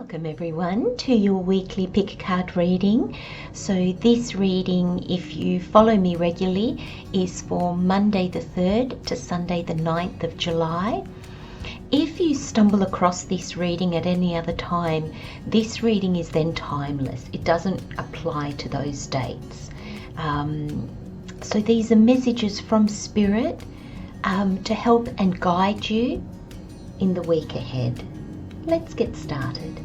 Welcome everyone to your weekly pick card reading. So this reading, if you follow me regularly, is for Monday the 3rd to Sunday the 9th of July. If you stumble across this reading at any other time, this reading is then timeless. It doesn't apply to those dates. So these are messages from Spirit to help and guide you in the week ahead. Let's get started.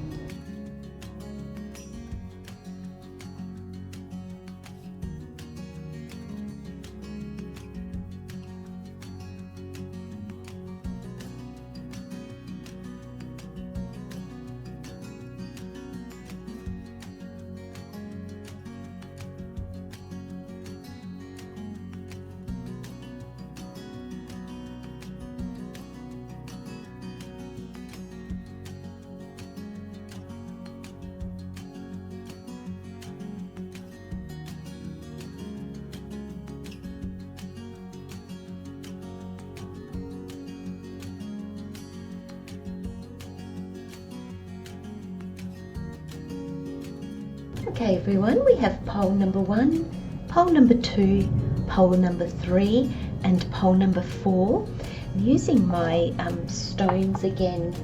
Okay everyone, we have pole number 1, pole number 2, pole number 3 and pole number 4. I'm using my stones again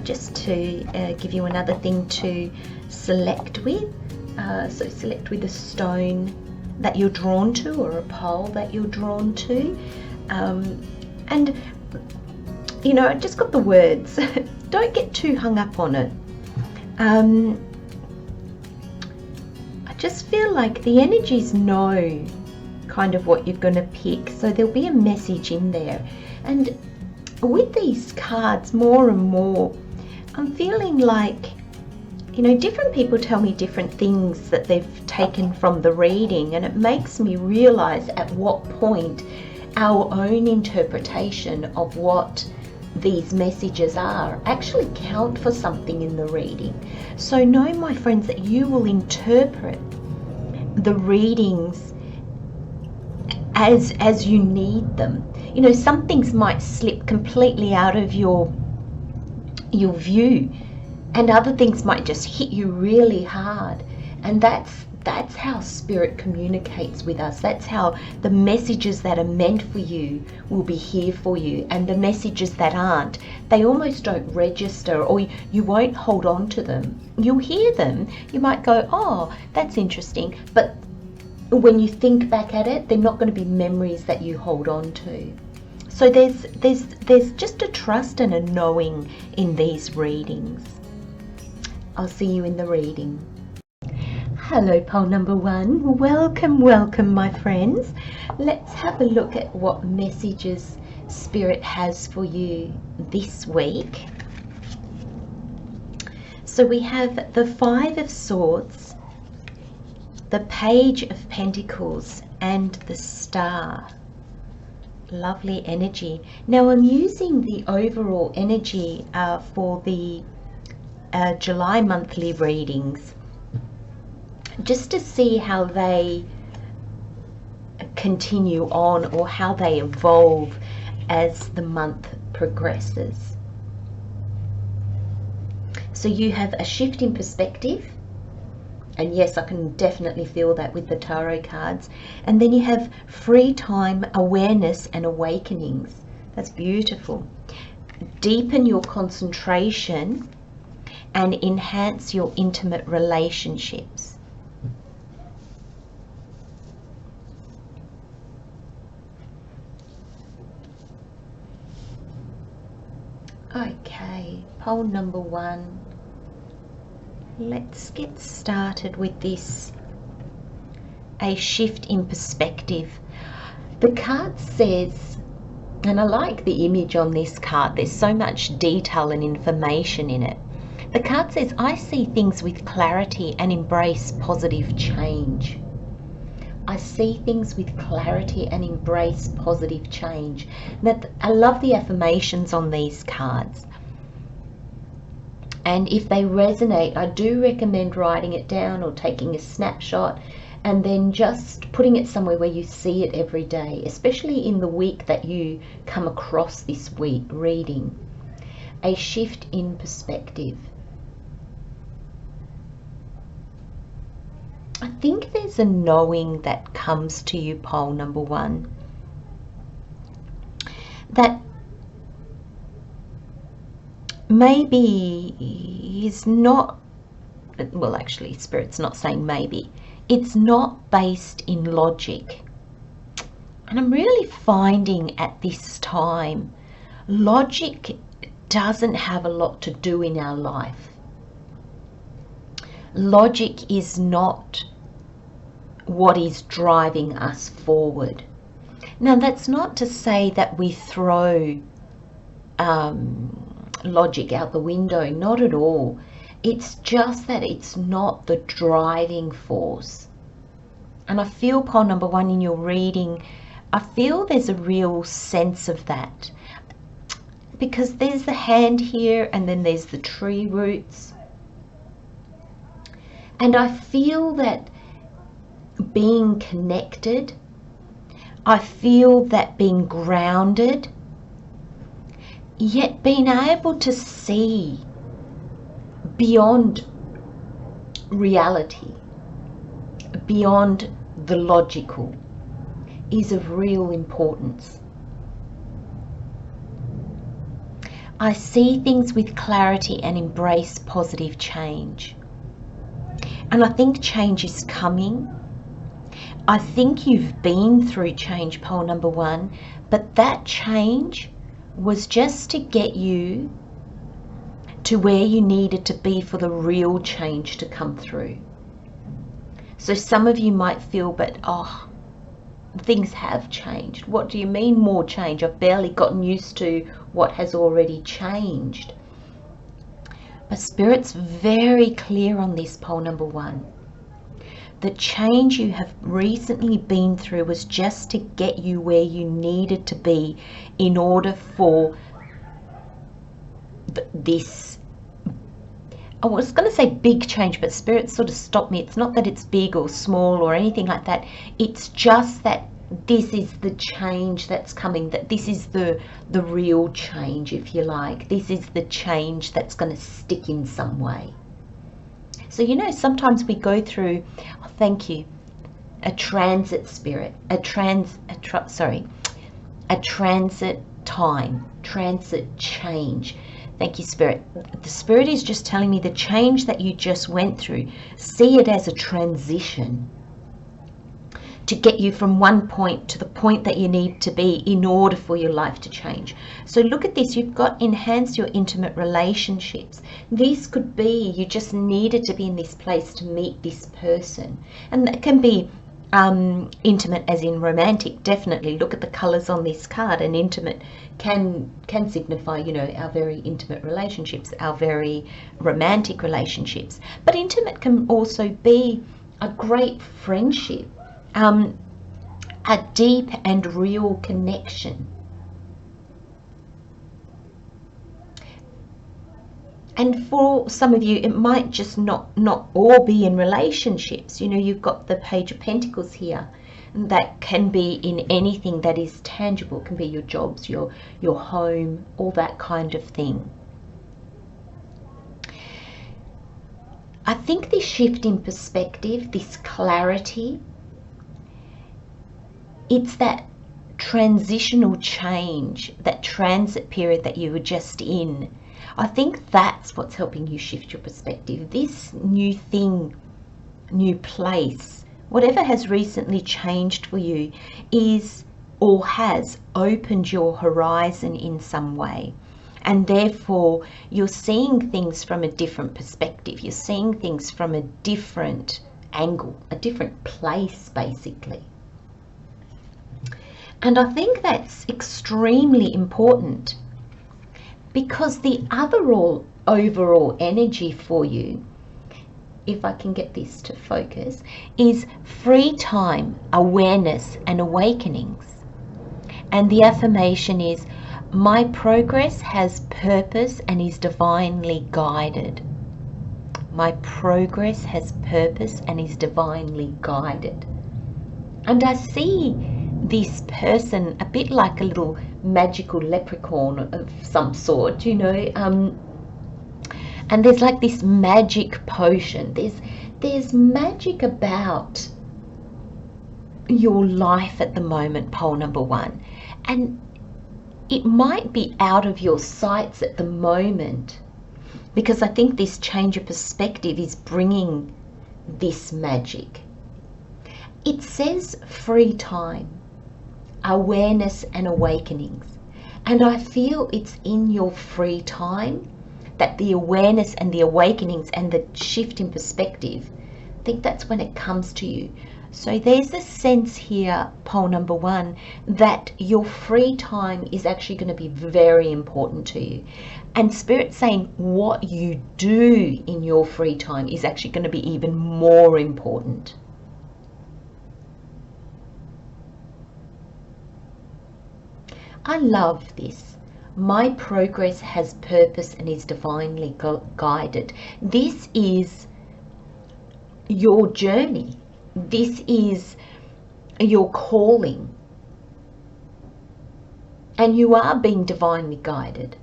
just to give you another thing to select with. So select with a stone that you're drawn to or a pole that you're drawn to. And you know, I just got the words. Don't get too hung up on it. Just feel like the energies know kind of what you're going to pick, so there'll be a message in there. And with these cards, more and more I'm feeling like, you know, different people tell me different things that they've taken from the reading, and it makes me realize at what point our own interpretation of what these messages are actually count for something in the reading. So know, my friends, that you will interpret the readings as you need them. You know, some things might slip completely out of your view, and other things might just hit you really hard. And that's how Spirit communicates with us. That's how the messages that are meant for you will be here for you, and the messages that aren't, they almost don't register, or you won't hold on to them. You'll hear them, you might go, oh, that's interesting, but when you think back at it, they're not going to be memories that you hold on to. So there's just a trust and a knowing in these readings. I'll see you in the reading. Hello, pole number 1. Welcome, welcome, my friends. Let's have a look at what messages Spirit has for you this week. So we have the 5 of Swords, the Page of Pentacles and the Star. Lovely energy. Now I'm using the overall energy for the July monthly readings, just to see how they continue on or how they evolve as the month progresses. So you have a shift in perspective, and yes, I can definitely feel that with the tarot cards. And then you have free time, awareness and awakenings. That's beautiful. Deepen your concentration and enhance your intimate relationships. Okay, pole number 1. Let's get started with this. A shift in perspective. The card says, and I like the image on this card, there's so much detail and information in it. The card says, I see things with clarity and embrace positive change. I see things with clarity and embrace positive change. Now, I love the affirmations on these cards. And if they resonate, I do recommend writing it down or taking a snapshot and then just putting it somewhere where you see it every day, especially in the week that you come across this week reading. a shift in perspective. I think there's a knowing that comes to you, pole number 1, that maybe is not, well, actually, Spirit's not saying maybe. It's not based in logic. And I'm really finding at this time, logic doesn't have a lot to do in our life. Logic is not what is driving us forward. Now, that's not to say that we throw logic out the window, not at all. It's just that it's not the driving force. And I feel, pole number 1, in your reading, I feel there's a real sense of that, because there's the hand here and then there's the tree roots. And I feel that being connected, I feel that being grounded, yet being able to see beyond reality, beyond the logical, is of real importance. I see things with clarity and embrace positive change. And I think change is coming. I think you've been through change, pole number 1, but that change was just to get you to where you needed to be for the real change to come through. So some of you might feel, but things have changed. What do you mean more change? I've barely gotten used to what has already changed. But Spirit's very clear on this, pole number 1. The change you have recently been through was just to get you where you needed to be in order for this, I was going to say big change, but Spirit sort of stopped me. It's not that it's big or small or anything like that. It's just that this is the change that's coming, that this is the real change, if you like. This is the change that's going to stick in some way. So, you know, sometimes we go through, thank you, a transit, Spirit, a transit time, transit change. Thank you, Spirit. The Spirit is just telling me the change that you just went through, see it as a transition to get you from one point to the point that you need to be in order for your life to change. So look at this. You've got enhance your intimate relationships. This could be you just needed to be in this place to meet this person. And that can be intimate as in romantic, definitely. Look at the colors on this card, and intimate can signify, you know, our very intimate relationships, our very romantic relationships. But intimate can also be a great friendship, a deep and real connection. And for some of you, it might just not all be in relationships. You know, you've got the Page of Pentacles here. And that can be in anything that is tangible. It can be your jobs, your home, all that kind of thing. I think this shift in perspective, this clarity, it's that transitional change, that transit period that you were just in. I think that's what's helping you shift your perspective. This new thing, new place, whatever has recently changed for you is or has opened your horizon in some way. And therefore, you're seeing things from a different perspective. You're seeing things from a different angle, a different place, basically. And I think that's extremely important, because the overall energy for you, if I can get this to focus, is free time, awareness, and awakenings. And the affirmation is, my progress has purpose and is divinely guided. My progress has purpose and is divinely guided. And I see this person a bit like a little magical leprechaun of some sort, you know, and there's like this magic potion. There's magic about your life at the moment, pole number one, and it might be out of your sights at the moment, because I think this change of perspective is bringing this magic. It says free time, awareness and awakenings, and I feel it's in your free time that the awareness and the awakenings and the shift in perspective, I think that's when it comes to you. So there's a sense here, pole number one, that your free time is actually going to be very important to you. And Spirit's saying what you do in your free time is actually going to be even more important. I love this. My progress has purpose and is divinely guided. This is your journey. This is your calling. And you are being divinely guided.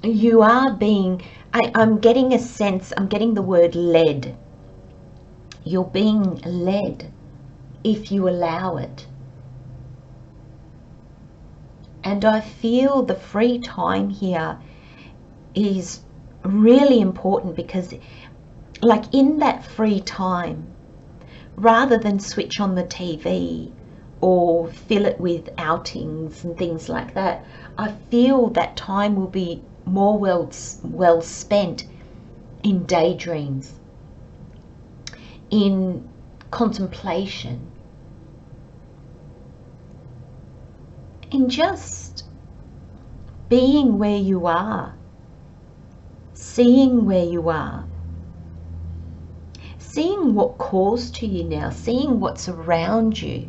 You are being, I'm getting a sense, I'm getting the word led. You're being led if you allow it. And I feel the free time here is really important, because like in that free time, rather than switch on the TV or fill it with outings and things like that, I feel that time will be more well spent in daydreams, in contemplation, in just being where you are, seeing where you are, seeing what calls to you now, seeing what's around you,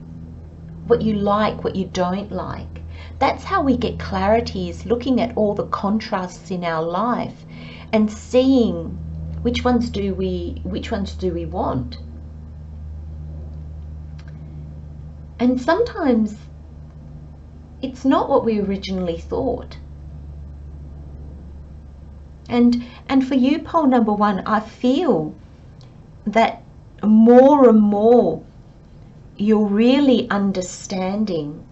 what you like, what you don't like. That's how we get clarity, is looking at all the contrasts in our life and seeing which ones do we want. And sometimes it's not what we originally thought. And for you, pole number one, I feel that more and more you're really understanding.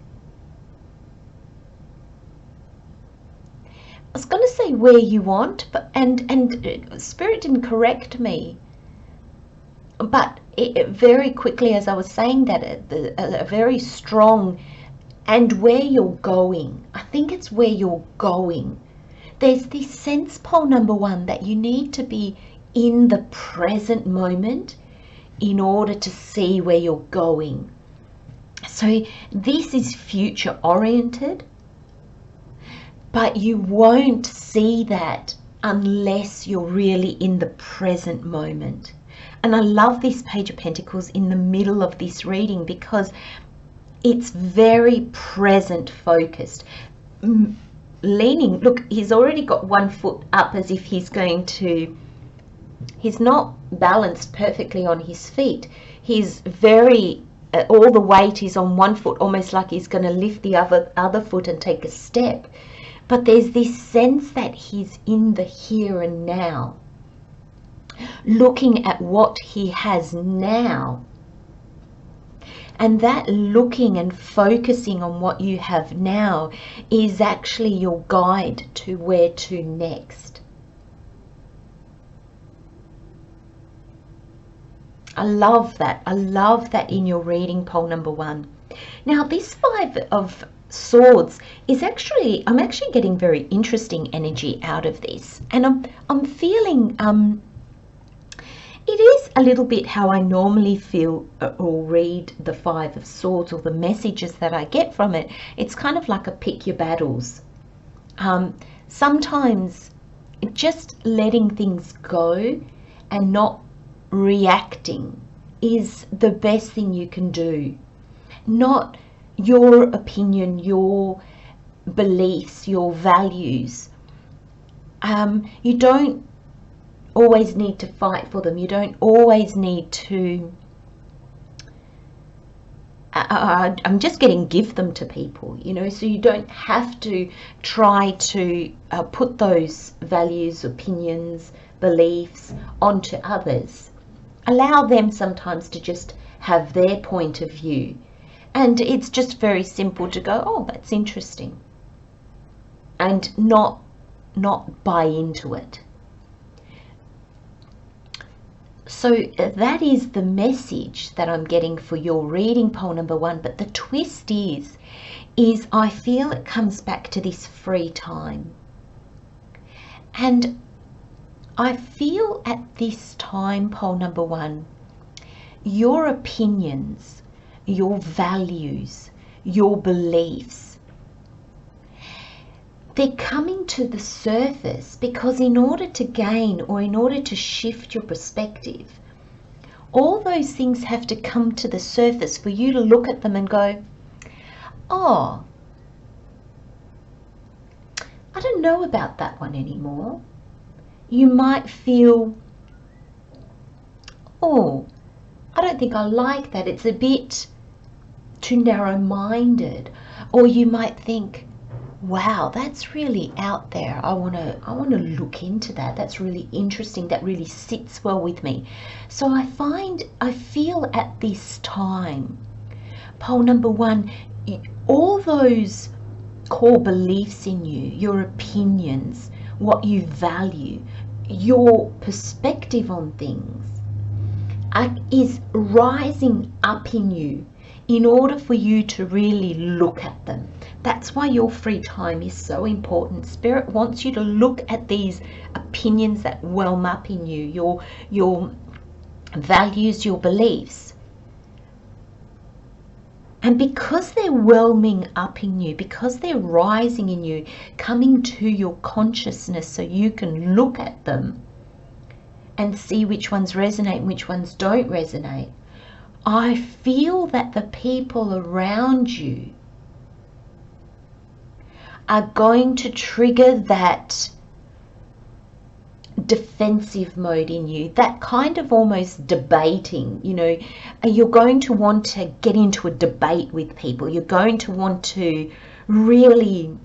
I was going to say where you want, but and Spirit didn't correct me. But it very quickly, as I was saying that, a very strong, and where you're going. I think it's where you're going. There's this sense, pole number one, that you need to be in the present moment in order to see where you're going. So this is future oriented, but you won't see that unless you're really in the present moment. And I love this Page of Pentacles in the middle of this reading, because it's very present focused. Leaning, look, he's already got one foot up as if he's going to, he's not balanced perfectly on his feet. He's very, all the weight is on one foot, almost like he's going to lift the other foot and take a step. But there's this sense that he's in the here and now, looking at what he has now. And that looking and focusing on what you have now is actually your guide to where to next. I love that. I love that in your reading, pole number one. Now, this Five of Swords is actually, I'm actually getting very interesting energy out of this. And I'm feeling, it is a little bit how I normally feel or read the Five of Swords, or the messages that I get from it. It's kind of like a pick your battles. Sometimes just letting things go and not reacting is the best thing you can do. Not your opinion, your beliefs, your values. You don't always need to fight for them. You don't always need to I'm just getting give them to people, you know, so you don't have to try to put those values, opinions, beliefs onto others. Allow them sometimes to just have their point of view. And it's just very simple to go, oh, that's interesting. And not buy into it. So that is the message that I'm getting for your reading, pole number 1. But the twist is I feel it comes back to this free time. And I feel at this time, pole number 1, your opinions, your values, your beliefs, they're coming to the surface because in order to gain or in order to shift your perspective, all those things have to come to the surface for you to look at them and go, oh, I don't know about that one anymore. You might feel, oh, I don't think I like that. It's a bit too narrow-minded. Or you might think, wow, that's really out there. I want to look into that. That's really interesting. That really sits well with me. So I feel at this time, pole number 1, all those core beliefs in you, your opinions, what you value, your perspective on things is rising up in you in order for you to really look at them. That's why your free time is so important. Spirit wants you to look at these opinions that whelm up in you, your values, your beliefs. And because they're whelming up in you, because they're rising in you, coming to your consciousness so you can look at them and see which ones resonate and which ones don't resonate, I feel that the people around you are going to trigger that defensive mode in you, that kind of almost debating, you know. You're going to want to get into a debate with people. You're going to want to really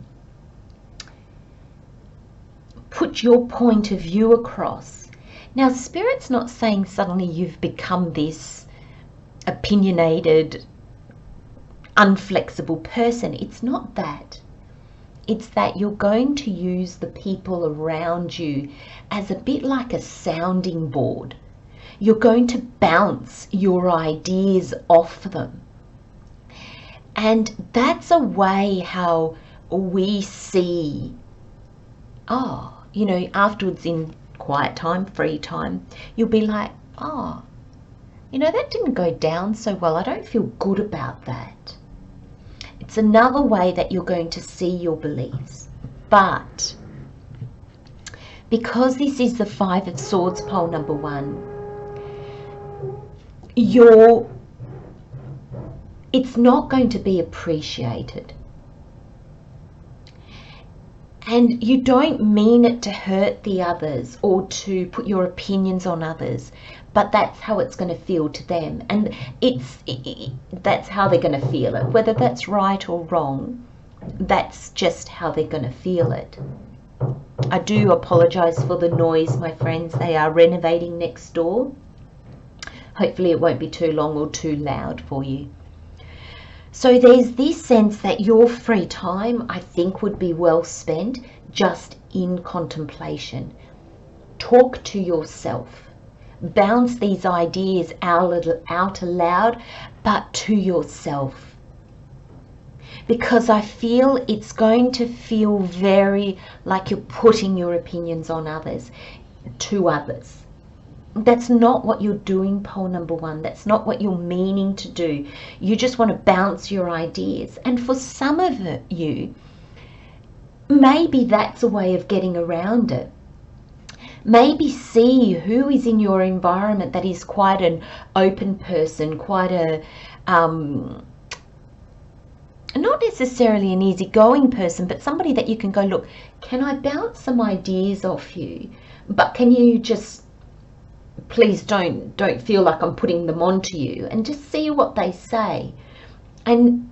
put your point of view across. Now, Spirit's not saying suddenly you've become this opinionated, unflexible person. It's not that. It's that you're going to use the people around you as a bit like a sounding board. You're going to bounce your ideas off them. And that's a way how we see, oh, you know, afterwards in quiet time, free time, you'll be like, oh, you know, that didn't go down so well. I don't feel good about that. It's another way that you're going to see your beliefs. But because this is the 5 of Swords, pole number 1, it's not going to be appreciated. And you don't mean it to hurt the others or to put your opinions on others, but that's how it's going to feel to them. And that's how they're going to feel it. Whether that's right or wrong, that's just how they're going to feel it. I do apologize for the noise, my friends. They are renovating next door. Hopefully it won't be too long or too loud for you. So there's this sense that your free time, I think, would be well spent just in contemplation. Talk to yourself. Bounce these ideas out aloud, but to yourself. Because I feel it's going to feel very like you're putting your opinions on others, to others. That's not what you're doing, pole number 1. That's not what you're meaning to do. You just want to bounce your ideas. And for some of you, maybe that's a way of getting around it. Maybe see who is in your environment that is quite an open person, quite a, not necessarily an easygoing person, but somebody that you can go, look, can I bounce some ideas off you? But can you just, please don't feel like I'm putting them onto you, and just see what they say. And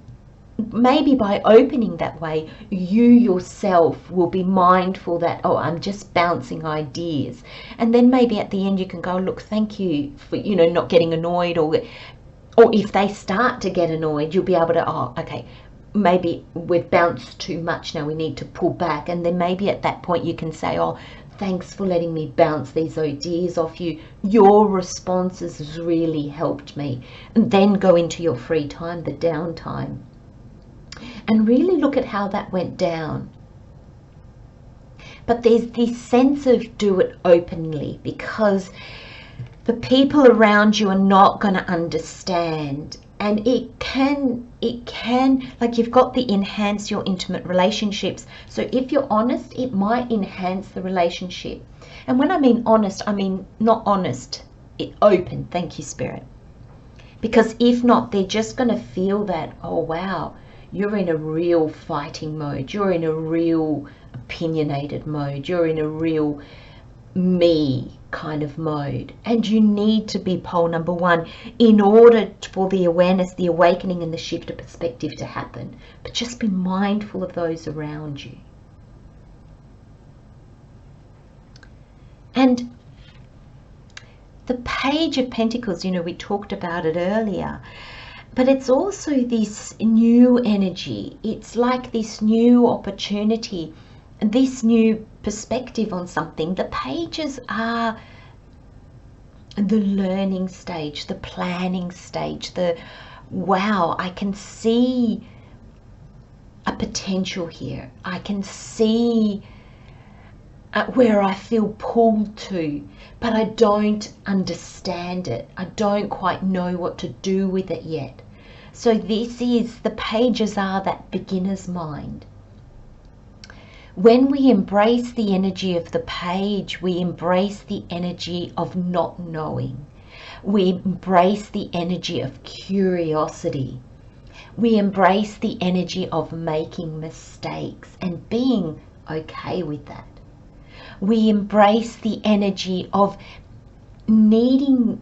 maybe by opening that way, you yourself will be mindful that, oh, I'm just bouncing ideas. And then maybe at the end you can go, look, thank you for, you know, not getting annoyed, or if they start to get annoyed, you'll be able to, oh, okay, maybe we've bounced too much now, we need to pull back. And then maybe at that point you can say, oh, thanks for letting me bounce these ideas off you. Your responses really helped me. And then go into your free time, the downtime, and really look at how that went down. But there's this sense of do it openly, because the people around you are not going to understand. And it can, like, you've got the enhance your intimate relationships. So if you're honest, it might enhance the relationship. And when I mean honest, I mean not honest, open. Thank you, Spirit. Because if not, they're just going to feel that, oh, wow, you're in a real fighting mode. You're in a real opinionated mode. You're in a real me kind of mode. And you need to be pole number one in order for the awareness, the awakening, and the shift of perspective to happen. But just be mindful of those around you. And the Page of Pentacles, you know, we talked about it earlier. But it's also this new energy. It's like this new opportunity, this new perspective on something. The pages are the learning stage, the planning stage, the wow, I can see a potential here. I can see where I feel pulled to, but I don't understand it. I don't quite know what to do with it yet. So this is, the pages are that beginner's mind. When we embrace the energy of the page, we embrace the energy of not knowing. We embrace the energy of curiosity. We embrace the energy of making mistakes and being okay with that. We embrace the energy of needing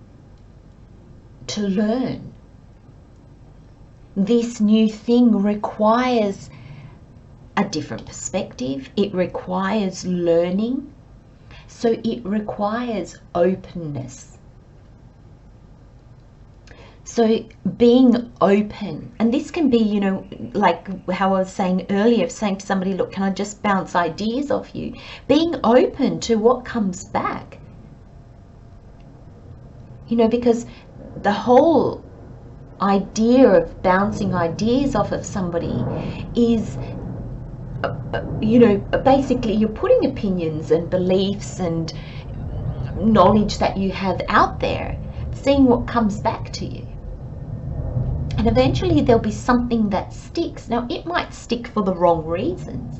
to learn. This new thing requires a different perspective. It requires learning. So it requires openness. So being open, and this can be, you know, like how I was saying earlier, saying to somebody, look, can I just bounce ideas off you? Being open to what comes back. You know, because the whole idea of bouncing ideas off of somebody is, you know, basically you're putting opinions and beliefs and knowledge that you have out there, seeing what comes back to you. And eventually there'll be something that sticks. Now, it might stick for the wrong reasons.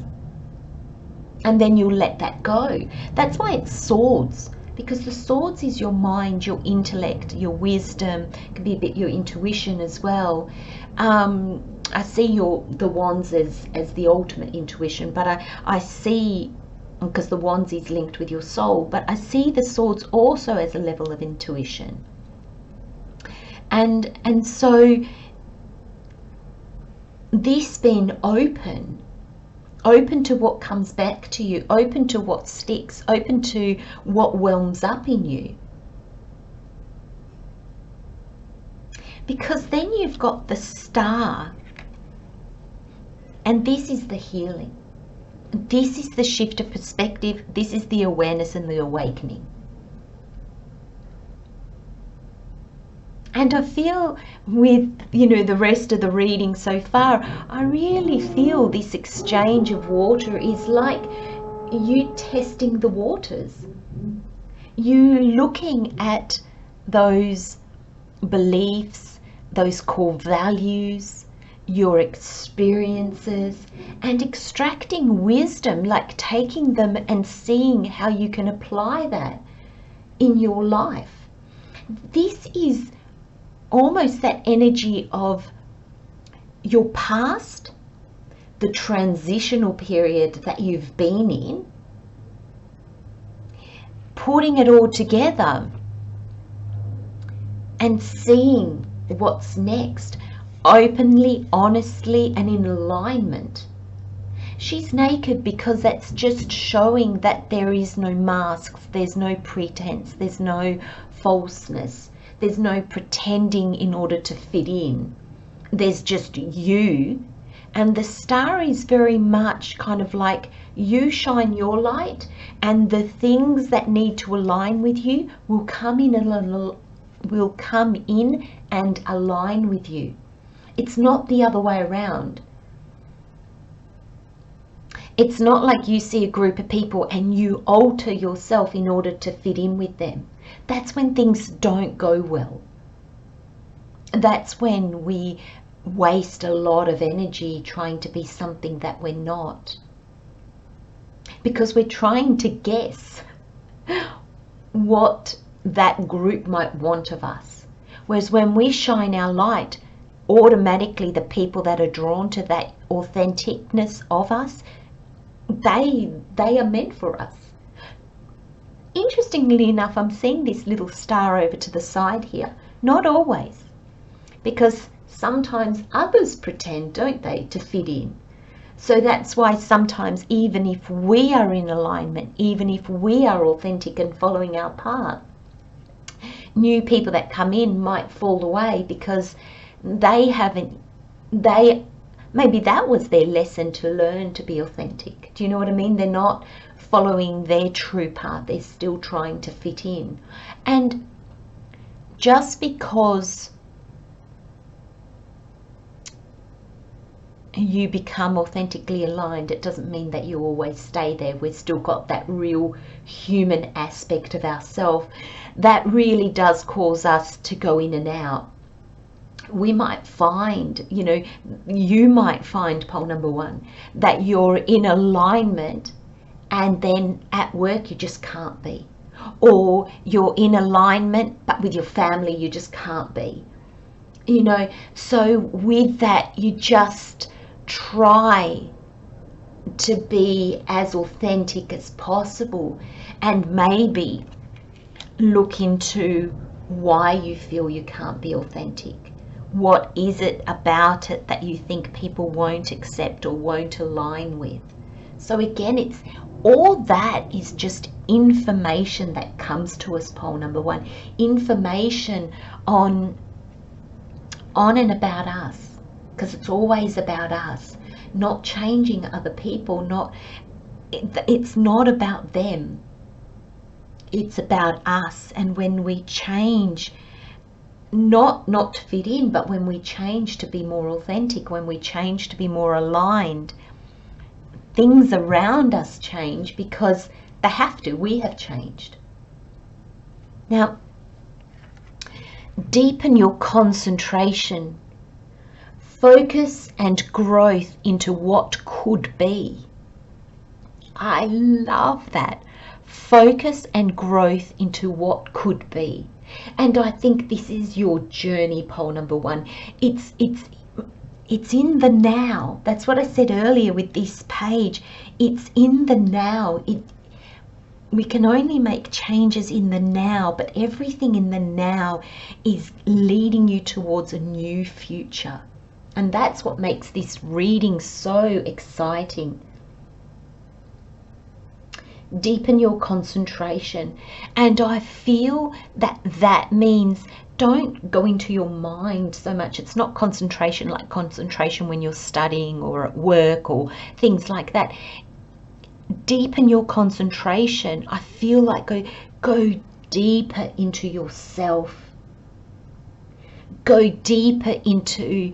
And then you'll let that go. That's why it's swords. Because the swords is your mind, your intellect, your wisdom. It can be a bit your intuition as well. I see the wands as the ultimate intuition. But I see, because the wands is linked with your soul. But I see the swords also as a level of intuition. And so this being open to what comes back to you, open to what sticks, open to what whelms up in you. Because then you've got the star, and this is the healing. This is the shift of perspective. This is the awareness and the awakening. And I feel with, you know, the rest of the reading so far, I really feel this exchange of water is like you testing the waters. You looking at those beliefs, those core values, your experiences, and extracting wisdom, like taking them and seeing how you can apply that in your life. This is almost that energy of your past, the transitional period that you've been in, putting it all together and seeing what's next, openly, honestly, and in alignment. She's naked because that's just showing that there is no masks, there's no pretense, there's no falseness, there's no pretending in order to fit in. There's just you. And the star is very much kind of like you shine your light, and the things that need to align with you will come in and align with you. It's not the other way around. It's not like you see a group of people and you alter yourself in order to fit in with them. That's when things don't go well. That's when we waste a lot of energy trying to be something that we're not. Because we're trying to guess what that group might want of us. Whereas when we shine our light, automatically the people that are drawn to that authenticness of us, they are meant for us. Interestingly enough, I'm seeing this little star over to the side here. Not always. Because sometimes others pretend, don't they, to fit in. So that's why sometimes even if we are in alignment, even if we are authentic and following our path, new people that come in might fall away because maybe that was their lesson to learn to be authentic. Do you know what I mean? They're not following their true path. They're still trying to fit in. And just because you become authentically aligned, it doesn't mean that you always stay there. We've still got that real human aspect of ourselves that really does cause us to go in and out. We might find, you might find, pole number one, that you're in alignment and then at work you just can't be. Or you're in alignment but with your family you just can't be. So with that, you just try to be as authentic as possible and maybe look into why you feel you can't be authentic. What is it about it that you think people won't accept or won't align with? So again, it's all that is just information that comes to us, pole number one. Information on and about us, because it's always about us, not changing other people. It's not about them. It's about us. And when we change, not to fit in, but when we change to be more authentic, when we change to be more aligned, things around us change because they have to. We have changed. Now, deepen your concentration, focus and growth into what could be. I love that. Focus and growth into what could be. And I think this is your journey, pole number one. It's in the now. That's what I said earlier with this page. It's in the now. We can only make changes in the now, but everything in the now is leading you towards a new future. And that's what makes this reading so exciting. Deepen your concentration. And I feel that means don't go into your mind so much. It's not concentration like concentration when you're studying or at work or things like that. Deepen your concentration. I feel like go deeper into yourself. Go deeper into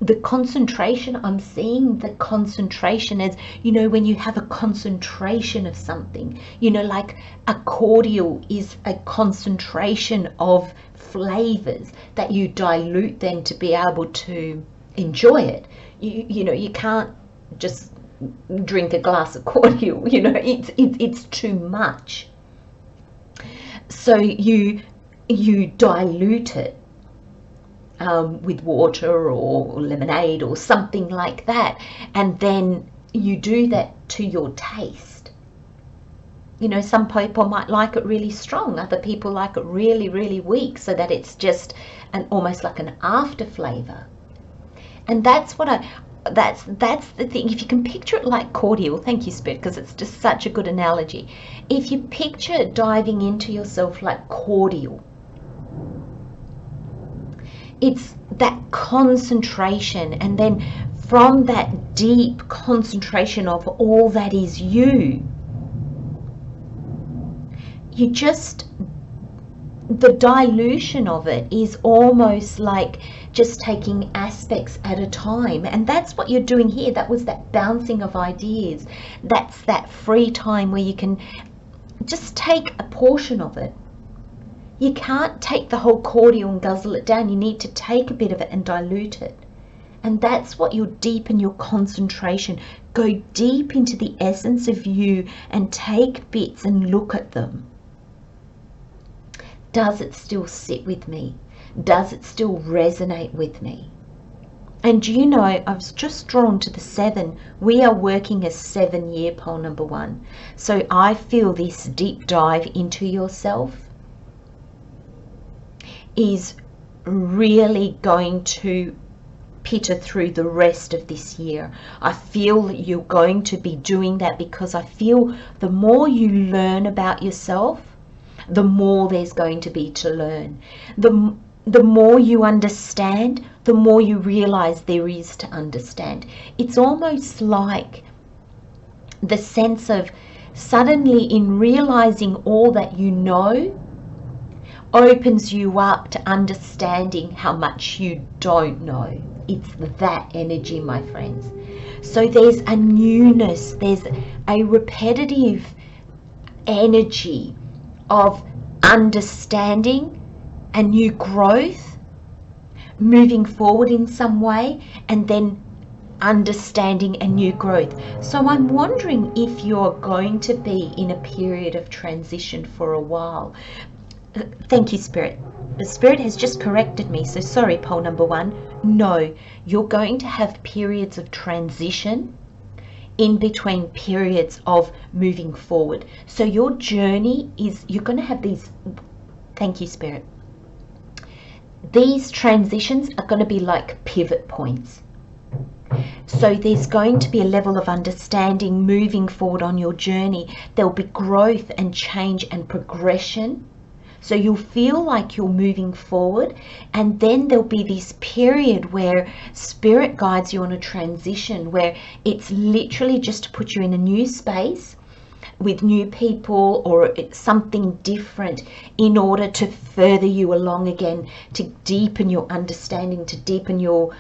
the concentration. I'm seeing the concentration as, when you have a concentration of something, like a cordial is a concentration of flavors that you dilute then to be able to enjoy it. You can't just drink a glass of cordial, it's too much. So you dilute it with water or lemonade or something like that, and then you do that to your taste. Some people might like it really strong, other people like it really, really weak, so that it's just almost like an after flavor. And that's what that's the thing. If you can picture it like cordial, thank you, Spirit, because it's just such a good analogy. If you picture diving into yourself like cordial, it's that concentration, and then from that deep concentration of all that is you, you just, the dilution of it is almost like just taking aspects at a time. And that's what you're doing here. That was that bouncing of ideas. That's that free time where you can just take a portion of it. You can't take the whole cordial and guzzle it down. You need to take a bit of it and dilute it. And that's what you'll deepen your concentration. Go deep into the essence of you and take bits and look at them. Does it still sit with me? Does it still resonate with me? And do you know, I was just drawn to the 7. We are working a 7-year pole number 1. So I feel this deep dive into yourself is really going to peter through the rest of this year. I feel that you're going to be doing that, because I feel the more you learn about yourself, the more there's going to be to learn. The more you understand, the more you realize there is to understand. It's almost like the sense of suddenly, in realizing all that you know, opens you up to understanding how much you don't know. It's that energy, my friends. So there's a newness, there's a repetitive energy of understanding and new growth, moving forward in some way, and then understanding and new growth. So I'm wondering if you're going to be in a period of transition for a while. Thank you, Spirit. The Spirit has just corrected me, so sorry, pole number 1. No, you're going to have periods of transition in between periods of moving forward. So your journey is, you're going to have these, thank you, Spirit, these transitions are going to be like pivot points. So there's going to be a level of understanding moving forward on your journey. There'll be growth and change and progression. So you'll feel like you're moving forward, and then there'll be this period where Spirit guides you on a transition, where it's literally just to put you in a new space with new people, or it's something different, in order to further you along again, to deepen your understanding, to deepen your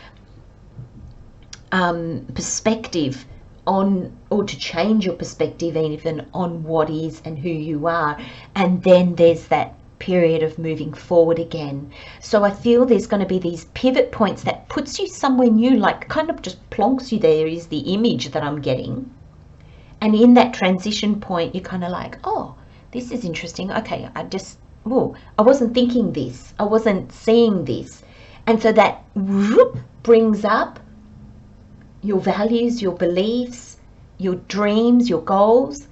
perspective on, or to change your perspective even on what is and who you are. And then there's that period of moving forward again. So I feel there's going to be these pivot points that puts you somewhere new, like kind of just plonks you there, is the image that I'm getting. And in that transition point, you're kind of like, oh, this is interesting. Okay, I wasn't thinking this, I wasn't seeing this. And so that whoop, brings up your values, your beliefs, your dreams, your goals.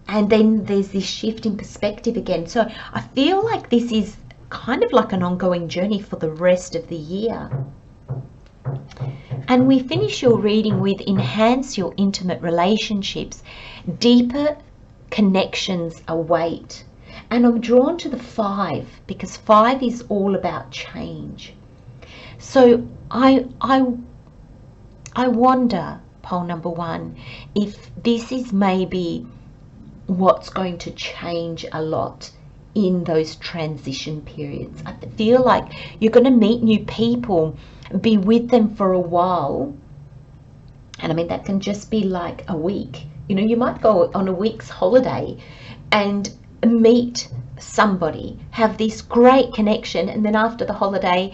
And then there's this shift in perspective again. So I feel like this is kind of like an ongoing journey for the rest of the year. And we finish your reading with enhance your intimate relationships. Deeper connections await. And I'm drawn to the 5, because 5 is all about change. So I wonder, pole number 1, if this is maybe what's going to change a lot in those transition periods. I feel like you're going to meet new people, be with them for a while, and I mean that can just be like a week. You know, you might go on a week's holiday and meet somebody, have this great connection, and then after the holiday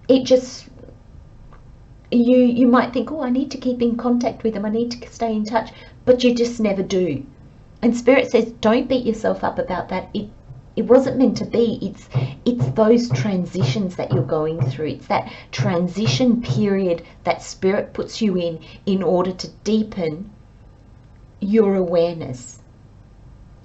it just, you might think, oh, I need to keep in contact with them, I need to stay in touch, but you just never do. And Spirit says, don't beat yourself up about that. It wasn't meant to be. It's those transitions that you're going through. It's that transition period that Spirit puts you in order to deepen your awareness.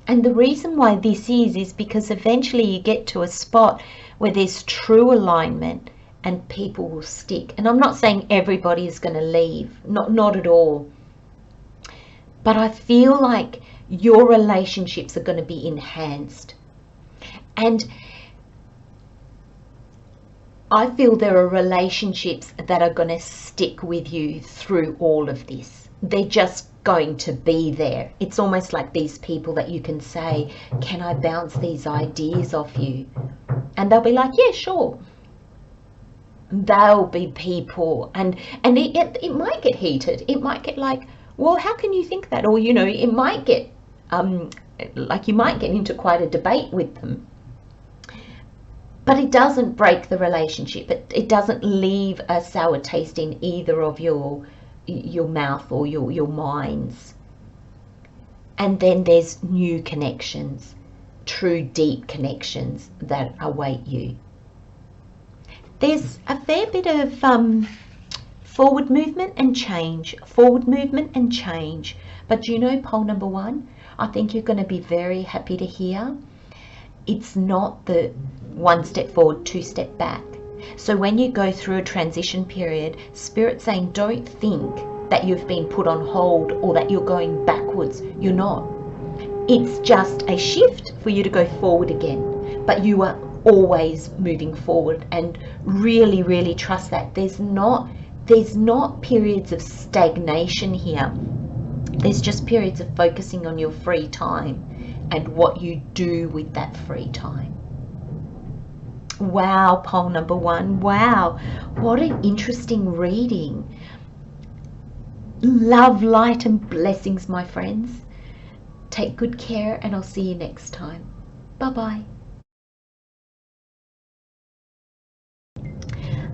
And the reason why this is because eventually you get to a spot where there's true alignment and people will stick. And I'm not saying everybody is going to leave, not at all. But I feel like your relationships are going to be enhanced. And I feel there are relationships that are going to stick with you through all of this. They're just going to be there. It's almost like these people that you can say, can I bounce these ideas off you? And they'll be like, yeah, sure. They'll be people, and it might get heated. It might get like, well, how can you think that? Or, you know, it might get like you might get into quite a debate with them. But it doesn't break the relationship. It doesn't leave a sour taste in either of your mouth or your minds. And then there's new connections, true deep connections that await you. There's a fair bit of forward movement and change, But you know, pole number 1, I think you're going to be very happy to hear it's not the 1 step forward, 2 step back. So when you go through a transition period, Spirit's saying don't think that you've been put on hold or that you're going backwards. You're not. It's just a shift for you to go forward again. But you are always moving forward, and really, really trust that. There's not periods of stagnation here. There's just periods of focusing on your free time and what you do with that free time. Wow, pole number 1. Wow, what an interesting reading. Love, light and blessings, my friends. Take good care, and I'll see you next time. Bye-bye.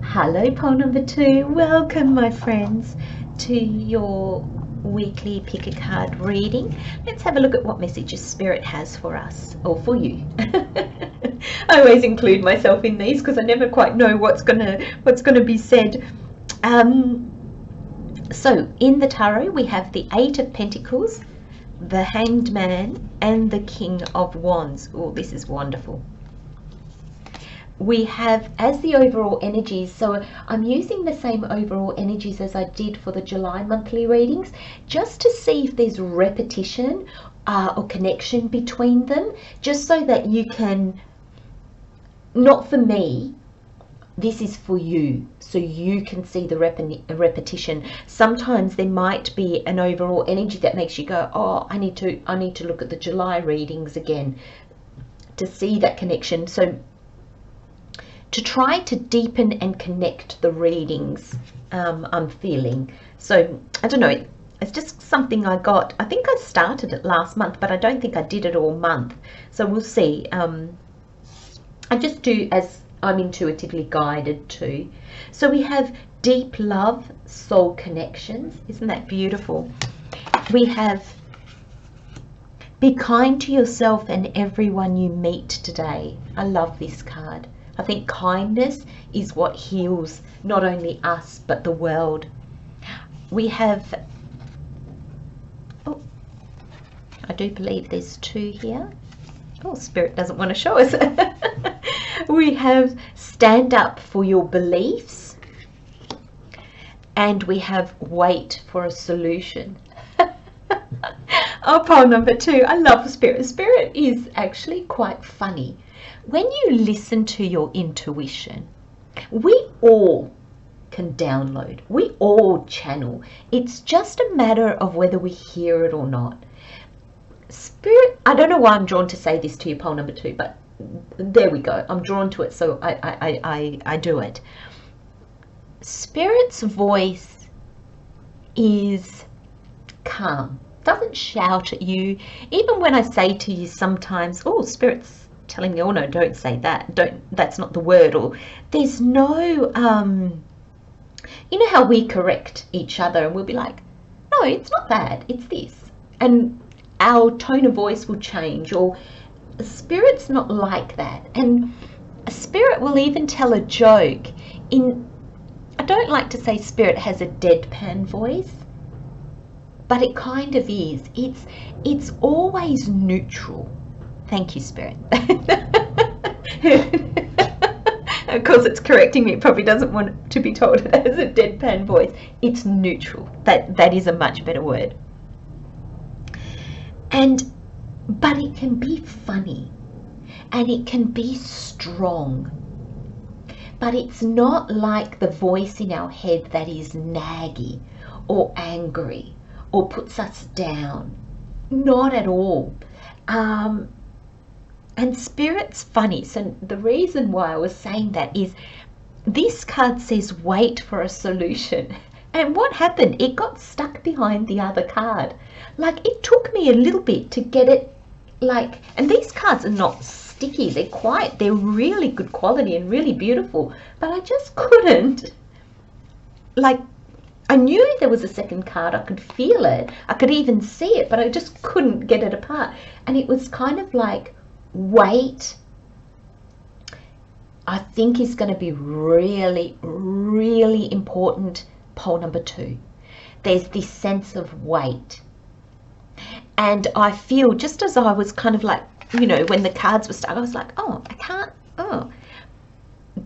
Hello, pole number 2. Welcome, my friends, to your weekly pick a card reading. Let's have a look at what messages Spirit has for us, or for you. I always include myself in these because I never quite know what's gonna be said. So in the tarot we have the 8 of Pentacles, the Hanged Man, and the King of Wands. Oh, this is wonderful. We have as the overall energies, so I'm using the same overall energies as I did for the July monthly readings, just to see if there's repetition or connection between them, just so that you can, not for me, this is for you, so you can see the repetition. Sometimes there might be an overall energy that makes you go, oh, I need to look at the July readings again to see that connection. So to try to deepen and connect the readings, I'm feeling. So I don't know, it's just something I got. I think I started it last month, but I don't think I did it all month. So we'll see. I just do as I'm intuitively guided to. So we have deep love, soul connections. Isn't that beautiful? We have be kind to yourself and everyone you meet today. I love this card. I think kindness is what heals not only us but the world. We have, oh, I do believe there's 2 here. Oh, Spirit doesn't want to show us. We have stand up for your beliefs, and we have wait for a solution. Oh, pole number 2. I love Spirit. Spirit is actually quite funny. When you listen to your intuition, we all can download, we all channel. It's just a matter of whether we hear it or not. Spirit, I don't know why I'm drawn to say this to you, pole number 2, but there we go. I'm drawn to it, so I do it. Spirit's voice is calm, doesn't shout at you. Even when I say to you sometimes, oh, Spirit's telling me, oh no, don't say that, that's not the word, or there's no you know how we correct each other and we'll be like, no, it's not that, it's this, and our tone of voice will change. Or Spirit's not like that. And a Spirit will even tell a joke in, I don't like to say Spirit has a deadpan voice, but it kind of is. It's always neutral. Thank you, Spirit. because it's correcting me, it probably doesn't want to be told it as a deadpan voice. It's neutral. That is a much better word. But it can be funny and it can be strong. But it's not like the voice in our head that is naggy or angry or puts us down. Not at all. And Spirit's funny. So the reason why I was saying that is this card says wait for a solution. And what happened? It got stuck behind the other card. Like, it took me a little bit to get it, like, and these cards are not sticky. They're really good quality and really beautiful. But I just couldn't, like, I knew there was a second card. I could feel it. I could even see it, but I just couldn't get it apart. And it was kind of like, wait, I think is going to be really, really important. Pole number 2. There's this sense of weight. And I feel, just as I was kind of like, you know, when the cards were stuck, I was like, oh, I can't, oh.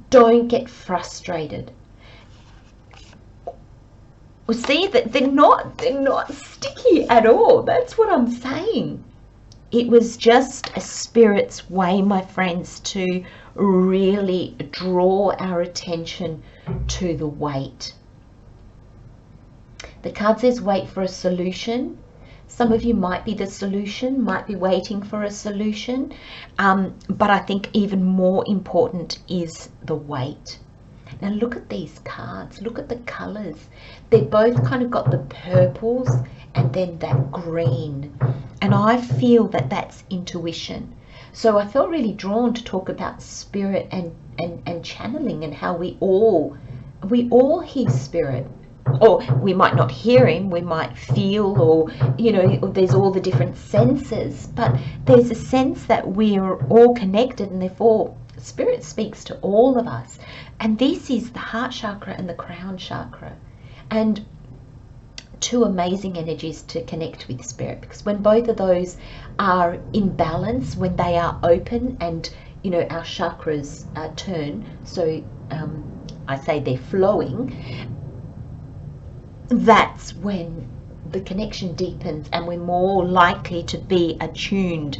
Don't get frustrated. Well, see, that they're not sticky at all. That's what I'm saying. It was just a Spirit's way, my friends, to really draw our attention to the weight. The card says wait for a solution. Some of you might be the solution, might be waiting for a solution. But I think even more important is the weight. Now look at these cards. Look at the colors. They're both kind of got the purples and then that green. And I feel that that's intuition. So I felt really drawn to talk about Spirit and channeling, and how we all hear Spirit. Or we might not hear him, we might feel, or, you know, there's all the different senses, but there's a sense that we're all connected, and therefore Spirit speaks to all of us. And this is the heart chakra and the crown chakra, and two amazing energies to connect with Spirit, because when both of those are in balance, when they are open and, you know, our chakras turn, so I say they're flowing, that's when the connection deepens and we're more likely to be attuned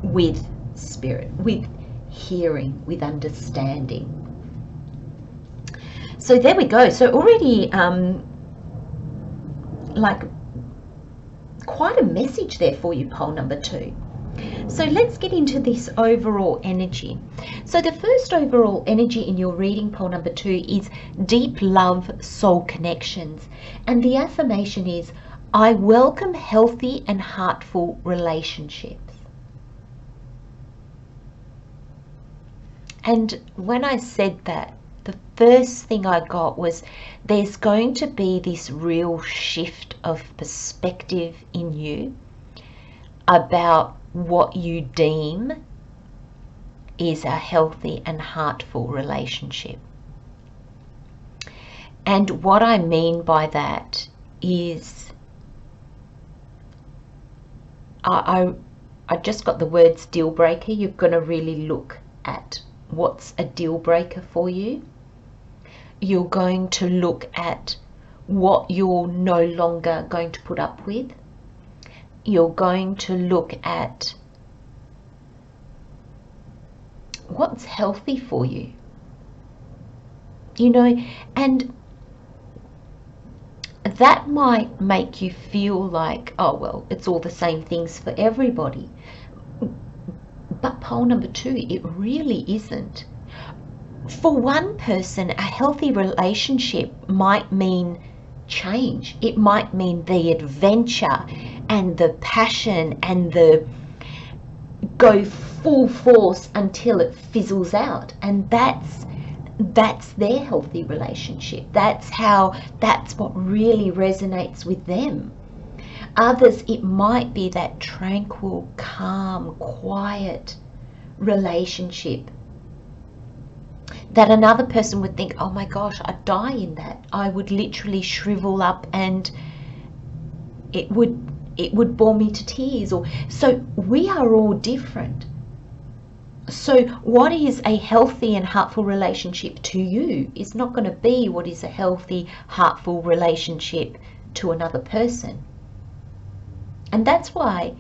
with Spirit, with hearing, with understanding. So there we go. So already like quite a message there for you, pole number 2. So let's get into this overall energy. So the first overall energy in your reading, pole number 2, is deep love, soul connections. And the affirmation is, I welcome healthy and heartful relationships. And when I said that, the first thing I got was there's going to be this real shift of perspective in you about what you deem is a healthy and heartful relationship. And what I mean by that is I just got the words deal breaker. You're going to really look at what's a deal breaker for you. You're going to look at what you're no longer going to put up with. You're going to look at what's healthy for you. You know, and that might make you feel like, oh, well, it's all the same things for everybody. But pole number 2, it really isn't. For one person, a healthy relationship might mean change. It might mean the adventure and the passion and the go full force until it fizzles out. And that's their healthy relationship. That's what really resonates with them. Others, it might be that tranquil, calm, quiet relationship that another person would think, oh my gosh, I'd die in that. I would literally shrivel up and it would bore me to tears. Or so we are all different. So what is a healthy and heartful relationship to you is not going to be what is a healthy, heartful relationship to another person. And that's why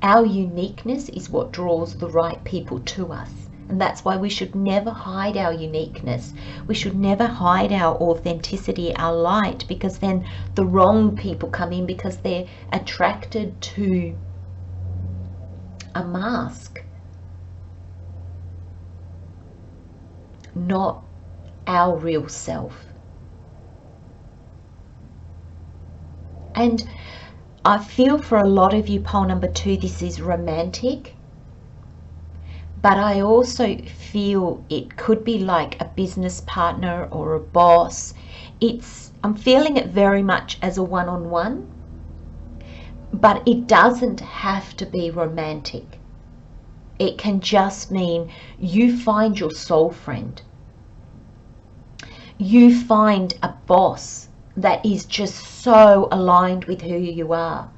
our uniqueness is what draws the right people to us. And that's why we should never hide our uniqueness. We should never hide our authenticity, our light, because then the wrong people come in because they're attracted to a mask, not our real self. And I feel for a lot of you, pole number 2, this is romantic, but I also feel it could be like a business partner or a boss. I'm feeling it very much as a one-on-one, but it doesn't have to be romantic. It can just mean you find your soul friend. You find a boss that is just so aligned with who you are.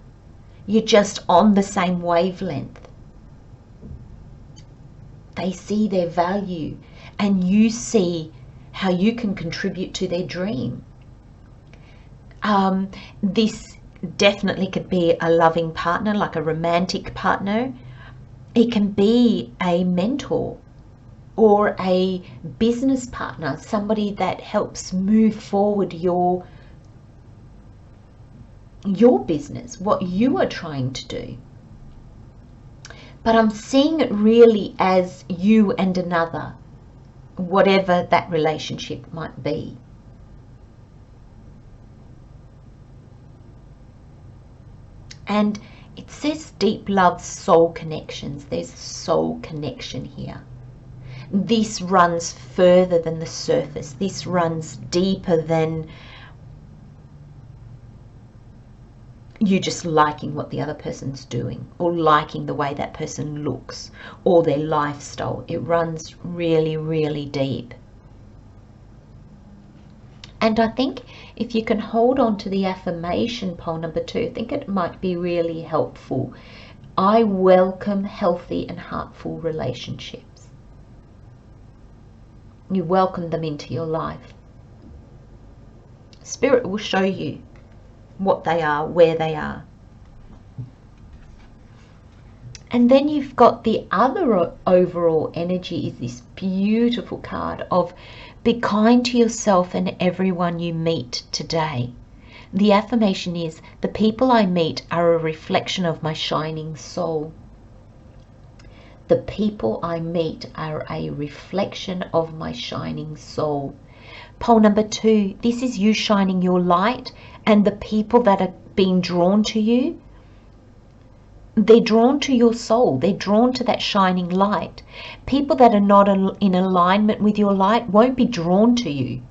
You're just on the same wavelength. They see their value and you see how you can contribute to their dream. This definitely could be a loving partner, like a romantic partner. It can be a mentor or a business partner, somebody that helps move forward your business, what you are trying to do. But I'm seeing it really as you and another, whatever that relationship might be. And it says deep love, soul connections. There's a soul connection here. This runs further than the surface. This runs deeper than you just liking what the other person's doing or liking the way that person looks or their lifestyle. It runs really, really deep. And I think if you can hold on to the affirmation, pole number 2, I think it might be really helpful. I welcome healthy and heartful relationships. You welcome them into your life. Spirit will show you what they are, where they are. And then you've got the other overall energy, is this beautiful card of be kind to yourself and everyone you meet today. The affirmation is, the people I meet are a reflection of my shining soul. The people I meet are a reflection of my shining soul. Pole number 2, this is you shining your light, and the people that are being drawn to you, they're drawn to your soul. They're drawn to that shining light. People that are not in alignment with your light won't be drawn to you.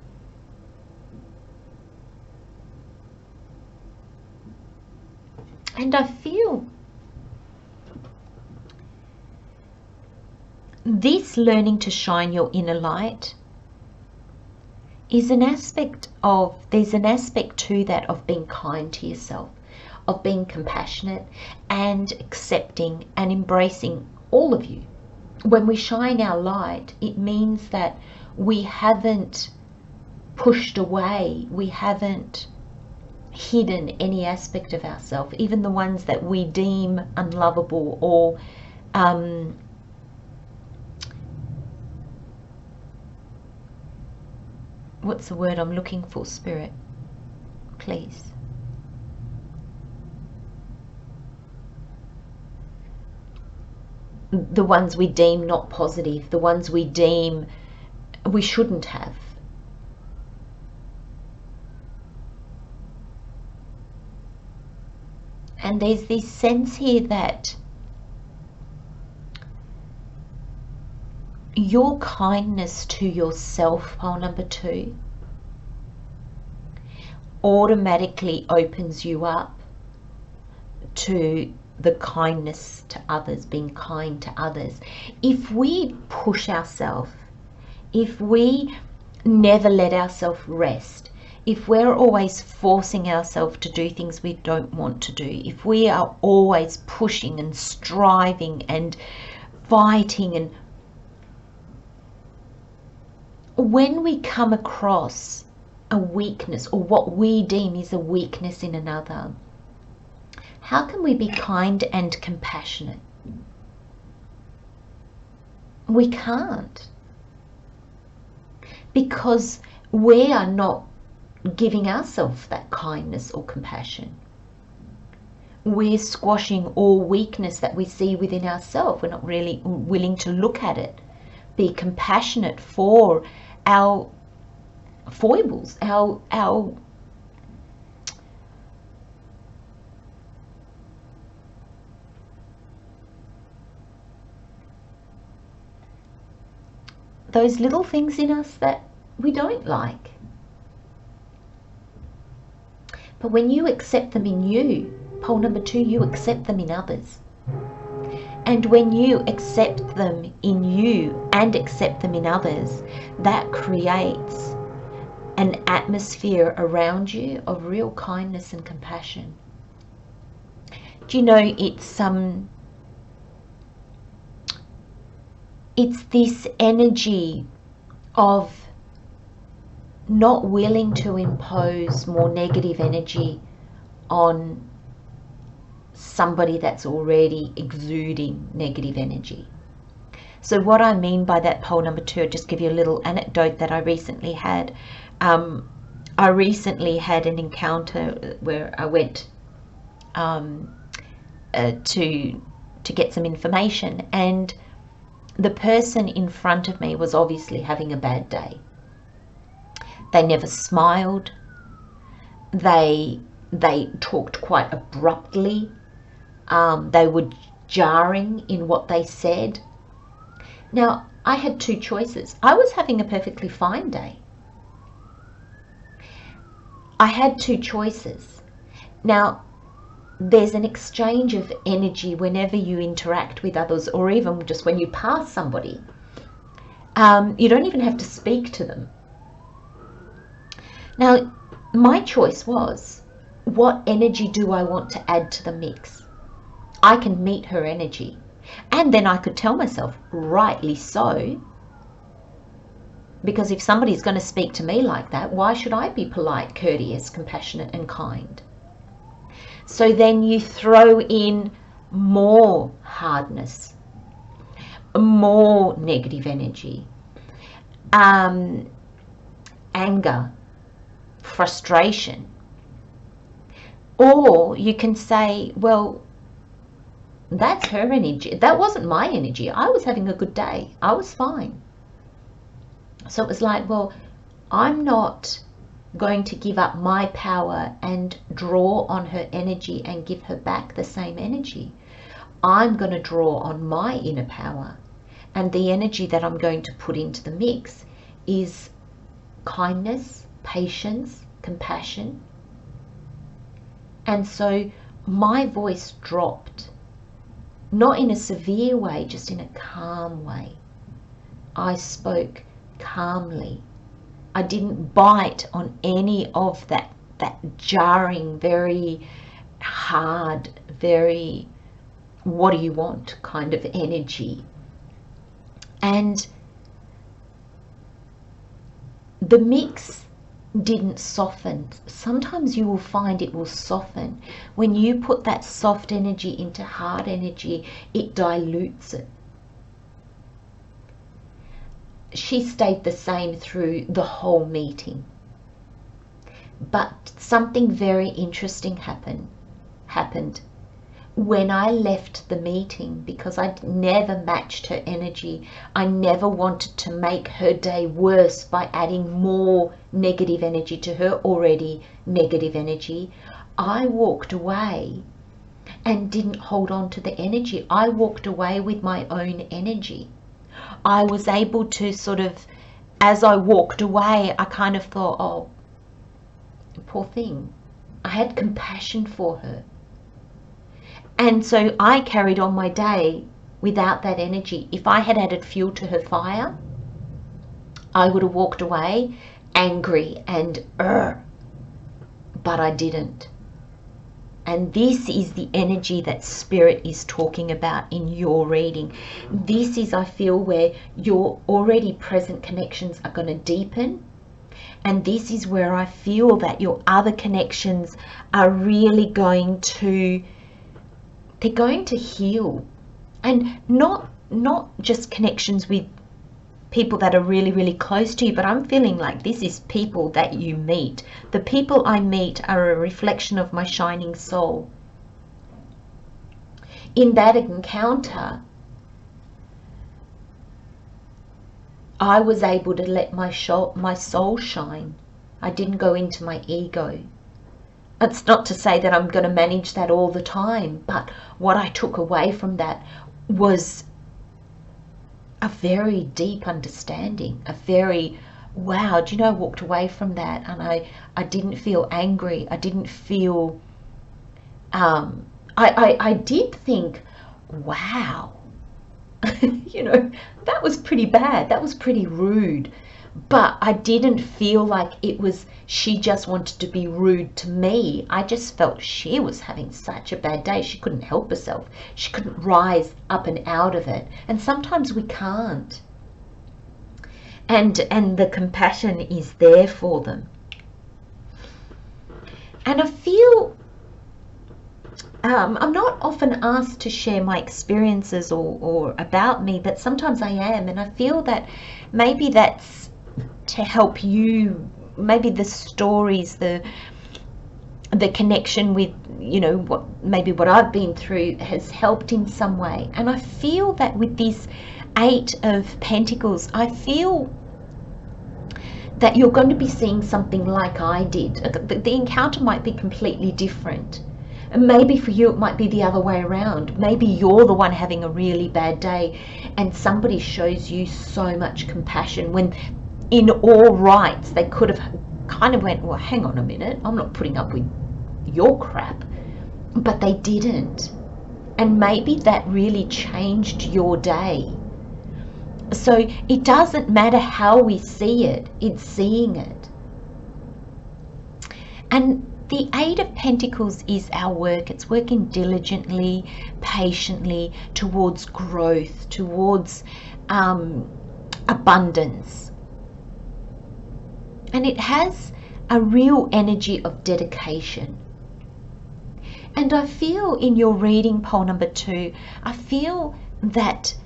And I feel this learning to shine your inner light is an aspect of, there's an aspect to that of being kind to yourself, of being compassionate and accepting and embracing all of you. When we shine our light, it means that we haven't pushed away, we haven't hidden any aspect of ourselves, even the ones that we deem unlovable or what's the word I'm looking for, Spirit? Please. The ones we deem not positive, the ones we deem we shouldn't have. And there's this sense here that your kindness to yourself, pole number 2, automatically opens you up to the kindness to others, being kind to others. If we push ourselves, if we never let ourselves rest, if we're always forcing ourselves to do things we don't want to do, if we are always pushing and striving and fighting and when we come across a weakness, or what we deem is a weakness in another, how can we be kind and compassionate? We can't, because we are not giving ourselves that kindness or compassion. We're squashing all weakness that we see within ourselves. We're not really willing to look at it, be compassionate for our foibles, our those little things in us that we don't like. But when you accept them in you, pole number 2, you accept them in others. And when you accept them in you and accept them in others, that creates an atmosphere around you of real kindness and compassion. Do you know, it's this energy of not willing to impose more negative energy on somebody that's already exuding negative energy. So what I mean by that, pole number 2, I'll just give you a little anecdote that I recently had. I recently had an encounter where I went to get some information, and the person in front of me was obviously having a bad day. They never smiled. They talked quite abruptly. They were jarring in what they said. Now, I had 2 choices. I was having a perfectly fine day. I had 2 choices. Now, there's an exchange of energy whenever you interact with others, or even just when you pass somebody. You don't even have to speak to them. Now, my choice was, what energy do I want to add to the mix? I can meet her energy. And then I could tell myself, rightly so, because if somebody's going to speak to me like that, why should I be polite, courteous, compassionate and kind? So then you throw in more hardness, more negative energy, anger, frustration. Or you can say, well, that's her energy. That wasn't my energy. I was having a good day. I was fine. So it was like, well, I'm not going to give up my power and draw on her energy and give her back the same energy. I'm going to draw on my inner power, and the energy that I'm going to put into the mix is kindness, patience, compassion. And so my voice dropped, not in a severe way, just in a calm way. I spoke calmly. I didn't bite on any of that jarring, very hard, very what do you want kind of energy. And the mix didn't soften. Sometimes you will find it will soften. When you put that soft energy into hard energy, it dilutes it. She stayed the same through the whole meeting. But something very interesting happened when I left the meeting, because I never matched her energy. I never wanted to make her day worse by adding more negative energy to her already negative energy. I walked away and didn't hold on to the energy. I walked away with my own energy. I was able to sort of, as I walked away, I kind of thought, oh, poor thing. I had compassion for her. And so I carried on my day without that energy. If I had added fuel to her fire, I would have walked away angry and but I didn't. And this is the energy that Spirit is talking about in your reading. This is, I feel, where your already present connections are going to deepen. And this is where I feel that your other connections are really going to, they're going to heal. And not just connections with people that are really, really close to you, but I'm feeling like this is people that you meet. The people I meet are a reflection of my shining soul. In that encounter, I was able to let my soul shine. I didn't go into my ego. It's not to say that I'm going to manage that all the time, but what I took away from that was a very deep understanding, a very, wow, do you know, I walked away from that and I didn't feel angry. I didn't feel, I did think, wow, you know, that was pretty bad. That was pretty rude. But I didn't feel like it was, she just wanted to be rude to me. I just felt she was having such a bad day. She couldn't help herself. She couldn't rise up and out of it. And sometimes we can't. And the compassion is there for them. And I feel, I'm not often asked to share my experiences or about me, but sometimes I am. And I feel that maybe that's to help you, maybe the stories, the connection with, you know, what I've been through has helped in some way. And I feel that with this 8 of Pentacles, I feel that you're going to be seeing something like I did. The encounter might be completely different. And maybe for you it might be the other way around. Maybe you're the one having a really bad day and somebody shows you so much compassion when in all rights they could have kind of went, well, hang on a minute, I'm not putting up with your crap. But they didn't. And maybe that really changed your day. So it doesn't matter how we see it, it's seeing it. And the 8 of Pentacles is our work. It's working diligently, patiently towards growth, towards abundance. And it has a real energy of dedication. And I feel in your reading, pole number 2, I feel that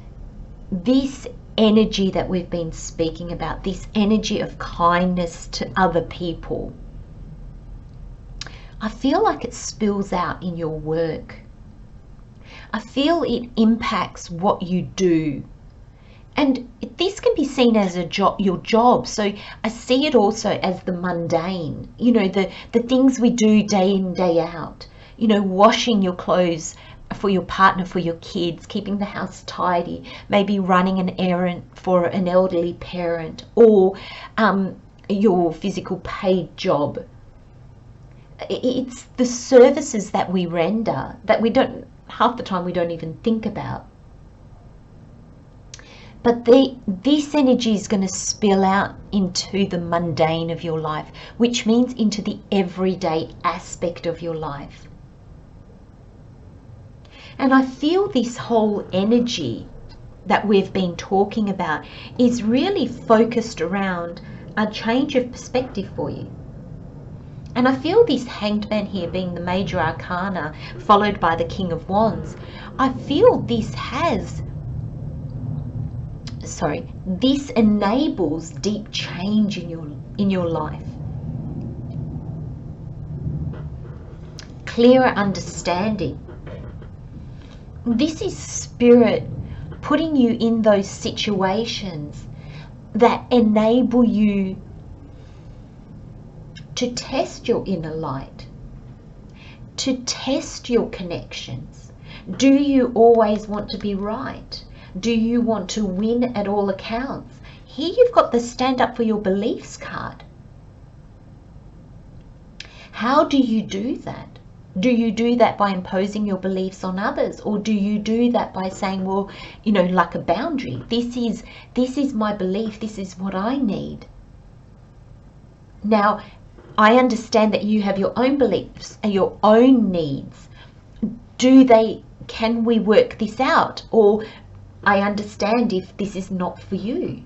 this energy that we've been speaking about, this energy of kindness to other people, I feel like it spills out in your work. I feel it impacts what you do. And this can be seen as your job. So I see it also as the mundane, you know, the things we do day in, day out. You know, washing your clothes for your partner, for your kids, keeping the house tidy, maybe running an errand for an elderly parent, or your physical paid job. It's the services that we render that we don't, half the time we don't even think about. But this energy is going to spill out into the mundane of your life, which means into the everyday aspect of your life. And I feel this whole energy that we've been talking about is really focused around a change of perspective for you. And I feel this Hanged Man here being the major arcana, followed by the King of Wands. I feel this this enables deep change in your life. Clearer understanding. This is Spirit putting you in those situations that enable you to test your inner light, to test your connections. Do you always want to be right? Do you want to win at all accounts? Here you've got the stand up for your beliefs card. How do you do that? Do you do that by imposing your beliefs on others? Or do you do that by saying, well, you know, like a boundary, this is my belief, this is what I need. Now, I understand that you have your own beliefs and your own needs. Can we work this out? Or I understand if this is not for you.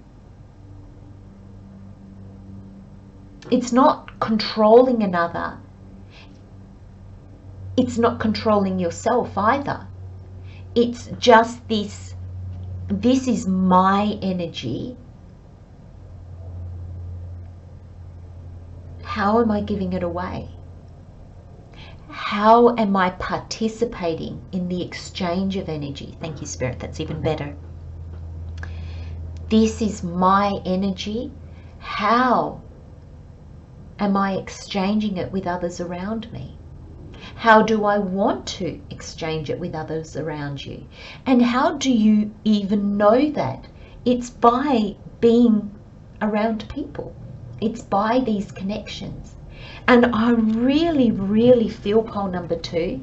It's not controlling another. It's not controlling yourself either. It's just this is my energy. How am I giving it away? How am I participating in the exchange of energy? Thank you, Spirit. That's even better. This is my energy. How am I exchanging it with others around me? How do I want to exchange it with others around you? And how do you even know that? It's by being around people. It's by these connections. And I really, really feel pole number 2.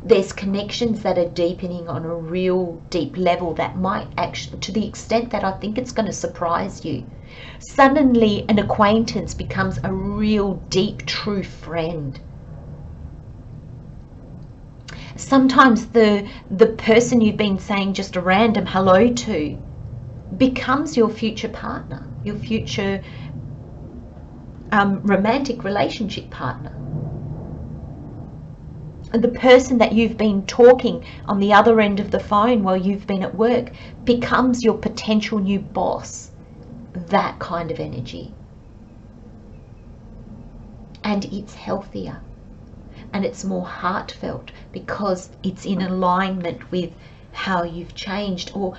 There's connections that are deepening on a real deep level that might actually, to the extent that I think it's going to surprise you. Suddenly an acquaintance becomes a real deep, true friend. Sometimes the person you've been saying just a random hello to becomes your future partner, your future romantic relationship partner. The person that you've been talking on the other end of the phone while you've been at work becomes your potential new boss. That kind of energy. And it's healthier. And it's more heartfelt because it's in alignment with how you've changed or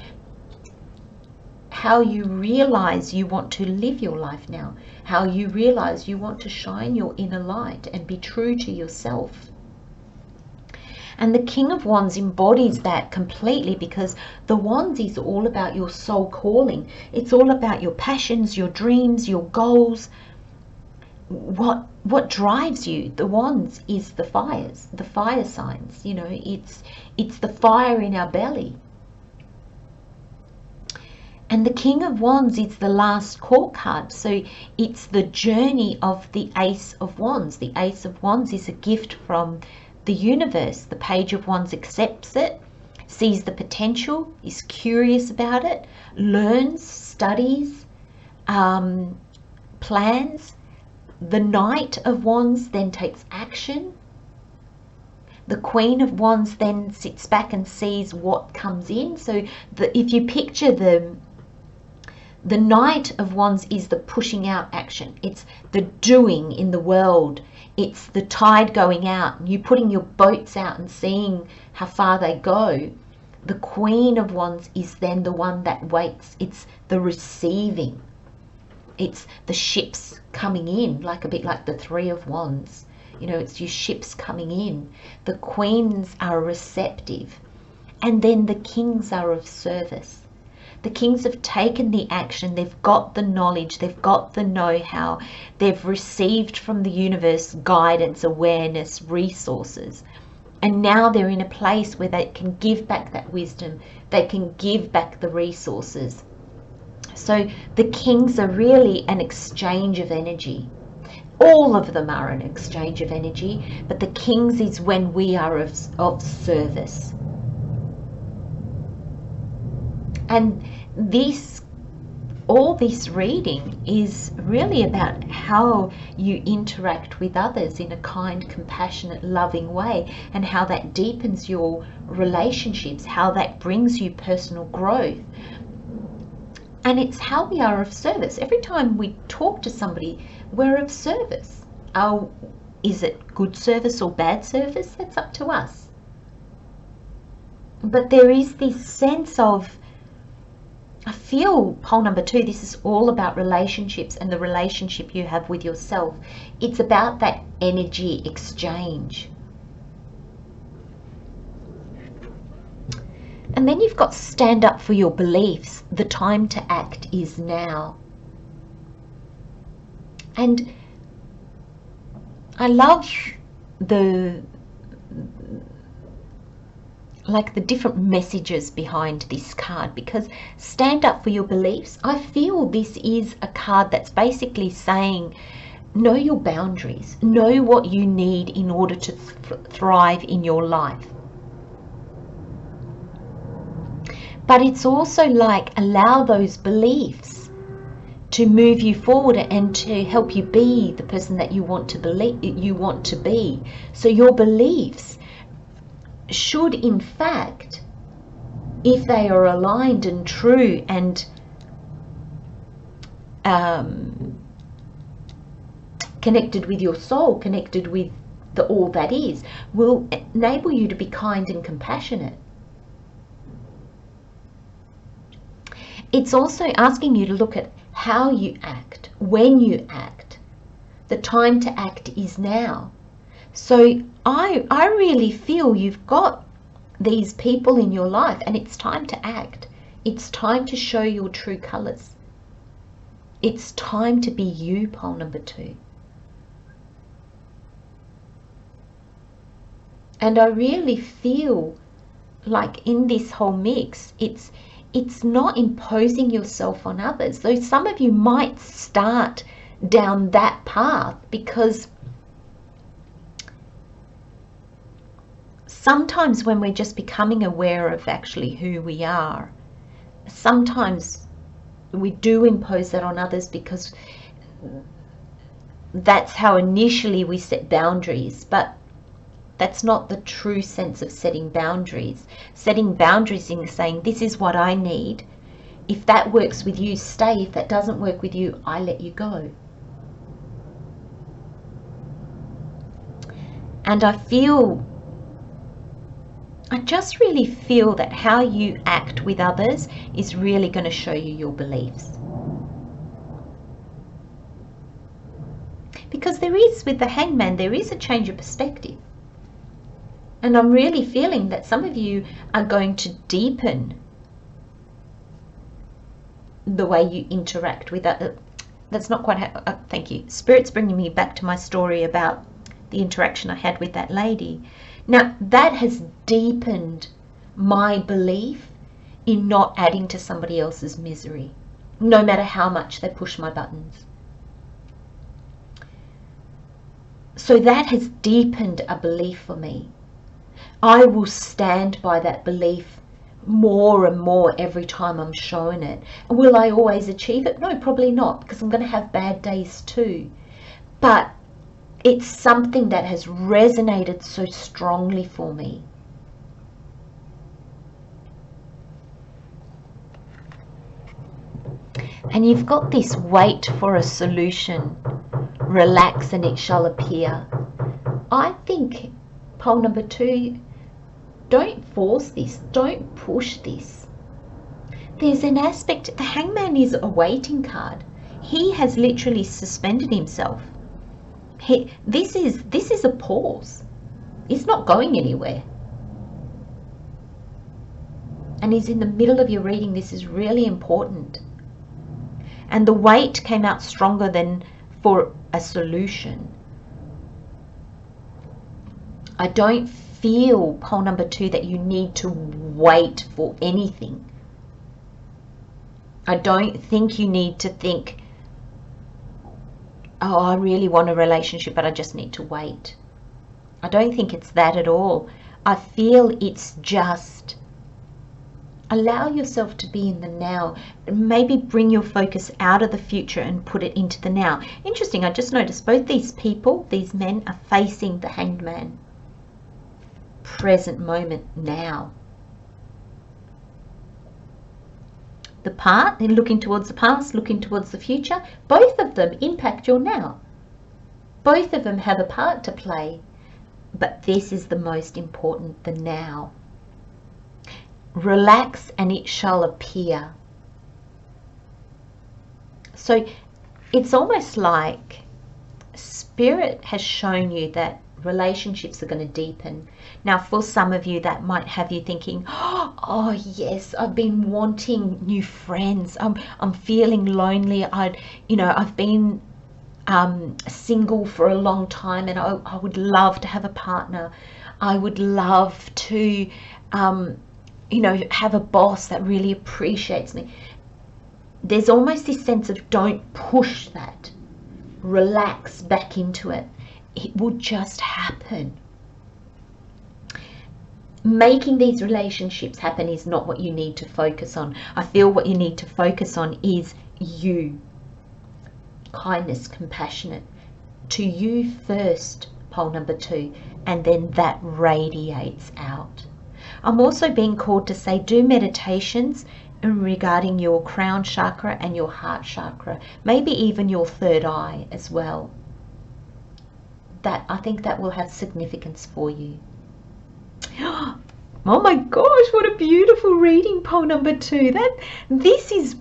how you realize you want to live your life now, how you realize you want to shine your inner light and be true to yourself. And the King of Wands embodies that completely, because the Wands is all about your soul calling. It's all about your passions, your dreams, your goals. What drives you? The Wands is the fires, the fire signs. You know, it's the fire in our belly. And the King of Wands is the last court card. So it's the journey of the Ace of Wands. The Ace of Wands is a gift from the universe. The Page of Wands accepts it, sees the potential, is curious about it, learns, studies, plans. The Knight of Wands then takes action. The Queen of Wands then sits back and sees what comes in. So if you picture the Knight of Wands is the pushing out action. It's the doing in the world. It's the tide going out, you putting your boats out and seeing how far they go. The Queen of Wands is then the one that waits. It's the receiving. It's the ships coming in, like a bit like the Three of Wands. You know, it's your ships coming in. The Queens are receptive. And then the Kings are of service. The Kings have taken the action, they've got the knowledge, they've got the know-how, they've received from the universe guidance, awareness, resources. And now they're in a place where they can give back that wisdom, they can give back the resources. So the Kings are really an exchange of energy. All of them are an exchange of energy, but the Kings is when we are of service. And all this reading is really about how you interact with others in a kind, compassionate, loving way, and how that deepens your relationships, how that brings you personal growth. And it's how we are of service. Every time we talk to somebody, we're of service. Is it good service or bad service? That's up to us. But there is this sense of, I feel, pole number 2, this is all about relationships and the relationship you have with yourself. It's about that energy exchange. And then you've got stand up for your beliefs. The time to act is now. And I love the different messages behind this card, because stand up for your beliefs. I feel this is a card that's basically saying know your boundaries. Know what you need in order to thrive in your life. But it's also like, allow those beliefs to move you forward and to help you be the person that you want to be. So your beliefs should, in fact, if they are aligned and true and connected with your soul, connected with the all that is, will enable you to be kind and compassionate. It's also asking you to look at how you act, when you act. The time to act is now. So I really feel you've got these people in your life and it's time to act. It's time to show your true colors. It's time to be you, pole number 2. And I really feel like in this whole mix, it's not imposing yourself on others. Though some of you might start down that path, because sometimes when we're just becoming aware of actually who we are, sometimes we do impose that on others because that's how initially we set boundaries. But that's not the true sense of setting boundaries. Setting boundaries in saying, this is what I need. If that works with you, stay. If that doesn't work with you, I let you go. And I just really feel that how you act with others is really going to show you your beliefs. Because there is, with the Hangman, there is a change of perspective. And I'm really feeling that some of you are going to deepen the way you interact with that. That's not quite how, thank you. Spirit's bringing me back to my story about the interaction I had with that lady. Now, that has deepened my belief in not adding to somebody else's misery, no matter how much they push my buttons. So that has deepened a belief for me. I will stand by that belief more and more every time I'm showing it. Will I always achieve it? No, probably not, because I'm going to have bad days too. But it's something that has resonated so strongly for me. And you've got this wait for a solution, relax and it shall appear. I think, pole number 2, don't force this, don't push this. There's an aspect, the Hangman is a waiting card. He has literally suspended himself. This is a pause. It's not going anywhere. And he's in the middle of your reading. This is really important. And the wait came out stronger than for a solution. I don't feel, pole number 2, that you need to wait for anything. I don't think you need to think, oh, I really want a relationship, but I just need to wait. I don't think it's that at all. I feel it's just allow yourself to be in the now. Maybe bring your focus out of the future and put it into the now. Interesting, I just noticed both these people, these men, are facing the Hanged Man. Present moment now. The part, they're looking towards the past, looking towards the future. Both of them impact your now. Both of them have a part to play. But this is the most important, the now. Relax and it shall appear. So it's almost like Spirit has shown you that relationships are going to deepen. Now, for some of you, that might have you thinking, oh yes, I've been wanting new friends. I'm feeling lonely. I've been single for a long time, and I would love to have a partner. I would love to, have a boss that really appreciates me. There's almost this sense of don't push that. relax back into it. It will just happen. Making these relationships happen is not what you need to focus on. I feel what you need to focus on is you. Kindness, compassionate. To you first, pole number 2, and then that radiates out. I'm also being called to say do meditations regarding your crown chakra and your heart chakra, maybe even your third eye as well. I think that will have significance for you. Oh my gosh, what a beautiful reading, pole number 2. This is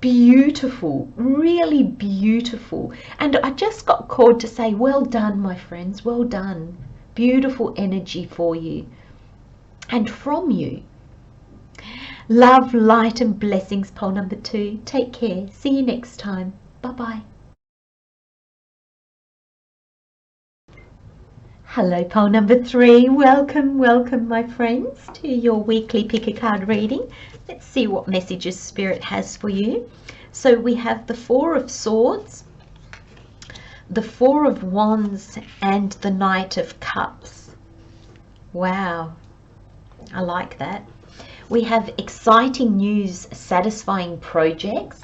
beautiful, really beautiful. And I just got called to say, well done, my friends, well done. Beautiful energy for you and from you. Love, light and blessings, pole number 2. Take care. See you next time. Bye-bye. Hello, pole number 3. Welcome, welcome, my friends, to your weekly pick a card reading. Let's see what messages Spirit has for you. So we have the 4 of Swords, the 4 of Wands, and the Knight of Cups. Wow, I like that. We have exciting news, satisfying projects,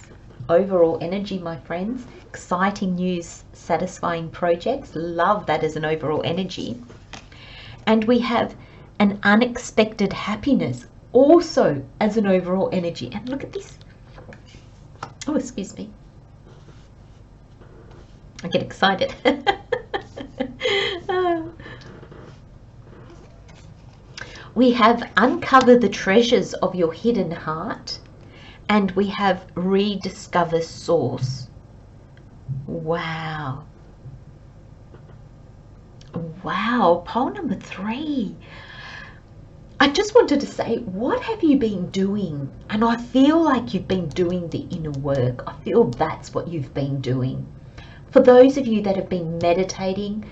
overall energy, my friends. Exciting news, satisfying projects. Love that as an overall energy. And we have an unexpected happiness also as an overall energy. And look at this. Oh, excuse me. I get excited. We have uncover the treasures of your hidden heart, and we have rediscover source. Wow. Wow, pole number 3. I just wanted to say, what have you been doing? And I feel like you've been doing the inner work. I feel that's what you've been doing. For those of you that have been meditating,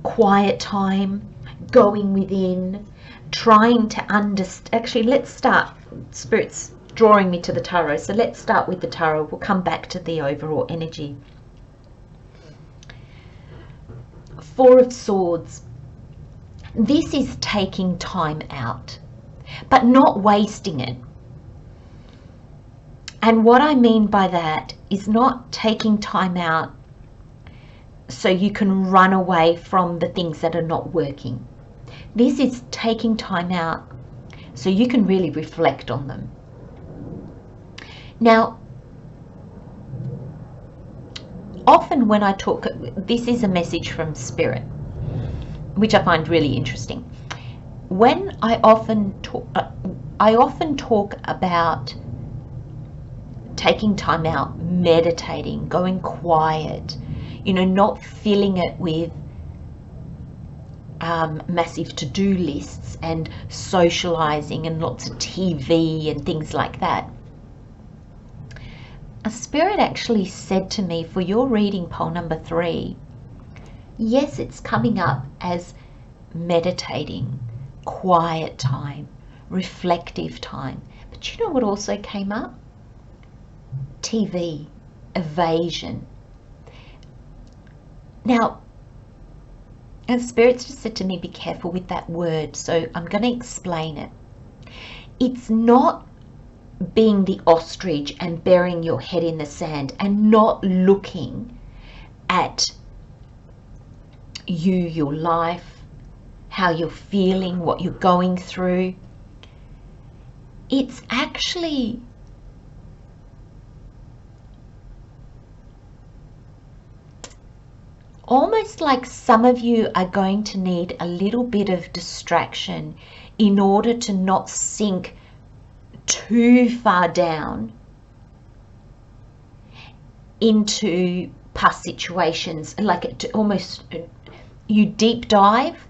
quiet time, going within, trying to understand. Actually, let's start. Spirit's drawing me to the tarot, so let's start with the tarot. We'll come back to the overall energy. 4 of Swords. This is taking time out, but not wasting it. And what I mean by that is not taking time out so you can run away from the things that are not working. This is taking time out so you can really reflect on them. Now, often when I talk, this is a message from Spirit, which I find really interesting. When I often talk about taking time out, meditating, going quiet, you know, not filling it with massive to-do lists and socializing and lots of TV and things like that. A Spirit actually said to me, for your reading, pole number 3, yes, it's coming up as meditating, quiet time, reflective time. But you know what also came up? TV, evasion. Now, and Spirit's just said to me, be careful with that word. So I'm going to explain it. It's not being the ostrich and burying your head in the sand and not looking at you, your life, how you're feeling, what you're going through. It's actually almost like some of you are going to need a little bit of distraction in order to not sink too far down into past situations, like to almost you deep dive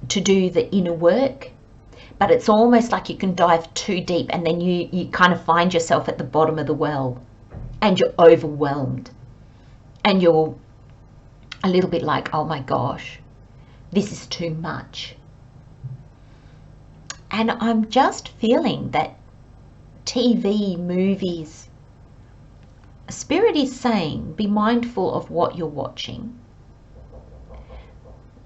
to do the inner work, but it's almost like you can dive too deep and then you kind of find yourself at the bottom of the well and you're overwhelmed and you're a little bit like, oh my gosh, this is too much. And I'm just feeling that TV, movies, Spirit is saying, be mindful of what you're watching.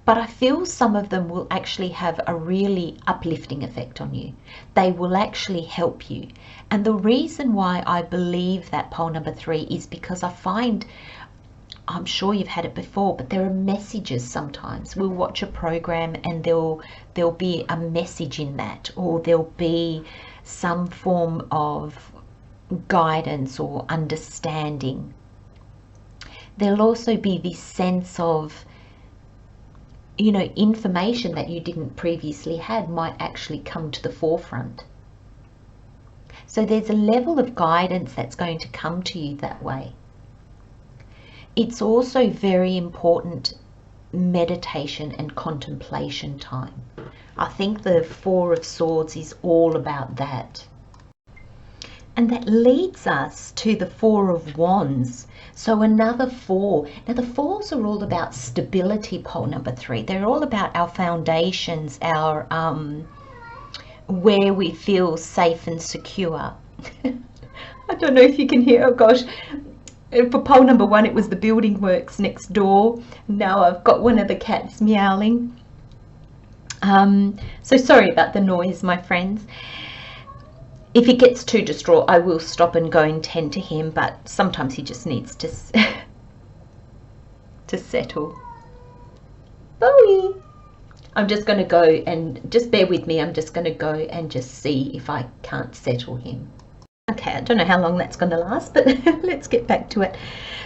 But I feel some of them will actually have a really uplifting effect on you. They will actually help you. And the reason why I believe that pole number 3 is because I find, I'm sure you've had it before, but there are messages sometimes. We'll watch a program and there'll be a message in that, or there'll be some form of guidance or understanding. There'll also be this sense of, you know, information that you didn't previously had might actually come to the forefront. So there's a level of guidance that's going to come to you that way. It's also very important meditation and contemplation time. I think the 4 of Swords is all about that. And that leads us to the 4 of Wands. So another 4. Now the 4s are all about stability, pole number 3. They're all about our foundations, our where we feel safe and secure. I don't know if you can hear, oh gosh. For pole number 1, it was the building works next door. Now I've got one of the cats meowing. So sorry about the noise, my friends. If he gets too distraught, I will stop and go and tend to him, but sometimes he just needs to to settle. Bowie! I'm just going to go and just bear with me. I'm just going to go and just see if I can't settle him. Okay, I don't know how long that's going to last, but let's get back to it.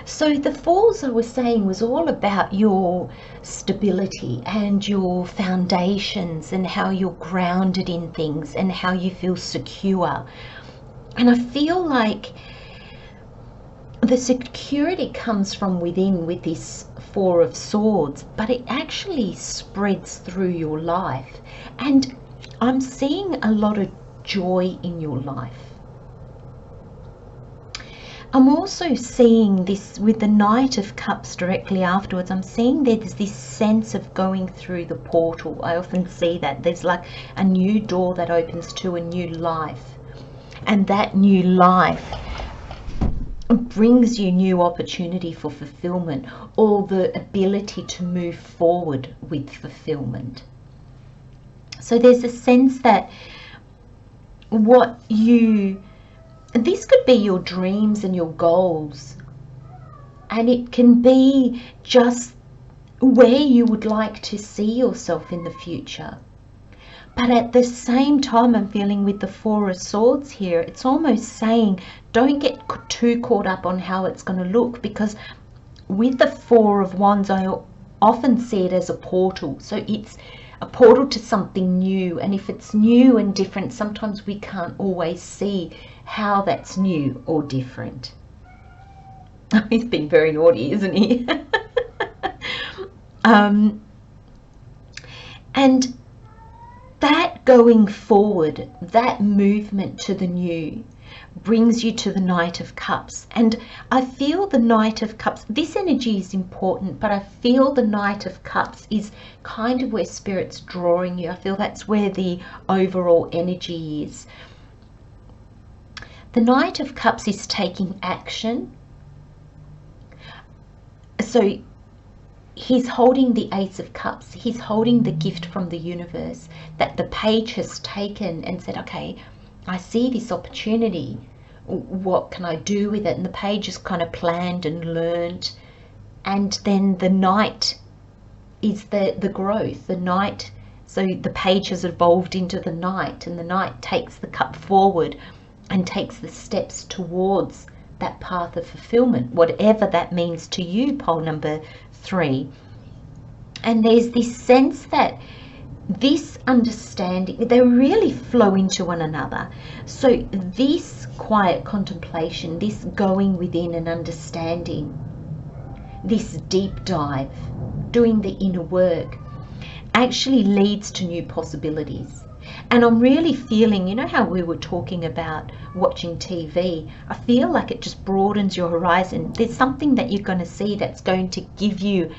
So the 4s I was saying was all about your stability and your foundations and how you're grounded in things and how you feel secure. And I feel like the security comes from within with this 4 of Swords, but it actually spreads through your life. And I'm seeing a lot of joy in your life. I'm also seeing this with the Knight of Cups directly afterwards. I'm seeing there's this sense of going through the portal. I often see that. There's like a new door that opens to a new life. And that new life brings you new opportunity for fulfillment, or the ability to move forward with fulfillment. So there's a sense that this could be your dreams and your goals, and it can be just where you would like to see yourself in the future. But at the same time, I'm feeling with the 4 of Swords here, it's almost saying don't get too caught up on how it's going to look, because with the 4 of Wands I often see it as a portal. So it's a portal to something new, and if it's new and different, sometimes we can't always see how that's new or different. He's being very naughty, isn't he? And that going forward, that movement to the new, brings you to the Knight of Cups. And I feel the Knight of Cups, this energy is important, but I feel the Knight of Cups is kind of where Spirit's drawing you. I feel that's where the overall energy is. The Knight of Cups is taking action. So he's holding the Ace of Cups. He's holding the gift from the universe that the Page has taken and said, okay, I see this opportunity. What can I do with it? And the Page has kind of planned and learned. And then the Knight is the growth. The Knight, so the Page has evolved into the Knight, and the Knight takes the cup forward and takes the steps towards that path of fulfillment, whatever that means to you, pole number 3. And there's this sense that this understanding, they really flow into one another. So this quiet contemplation, this going within and understanding, this deep dive, doing the inner work, actually leads to new possibilities. And I'm really feeling, you know how we were talking about watching TV, I feel like it just broadens your horizon. There's something that you're going to see that's going to give you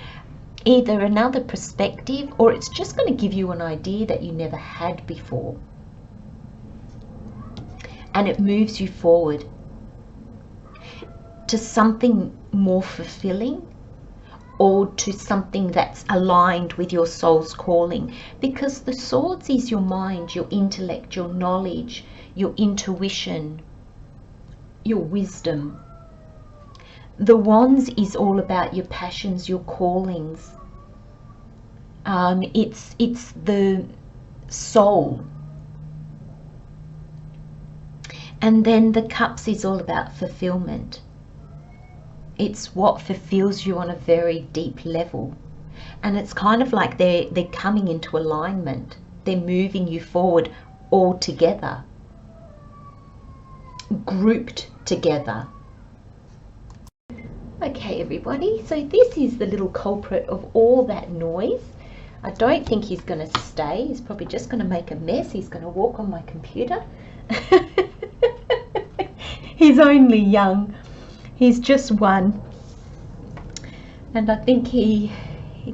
either another perspective, or it's just going to give you an idea that you never had before. And it moves you forward. to something more fulfilling, or to something that's aligned with your soul's calling. Because the swords is your mind, your intellect, your knowledge, your intuition, your wisdom. The wands is all about your passions, your callings. It's the soul. And then the cups is all about fulfillment. It's what fulfills you on a very deep level. And it's kind of like they're coming into alignment. They're moving you forward all together, grouped together. Okay, everybody, so this is the little culprit of all that noise. I don't think he's going to stay. He's probably just going to make a mess. He's going to walk on my computer. He's only young. He's just one. And I think he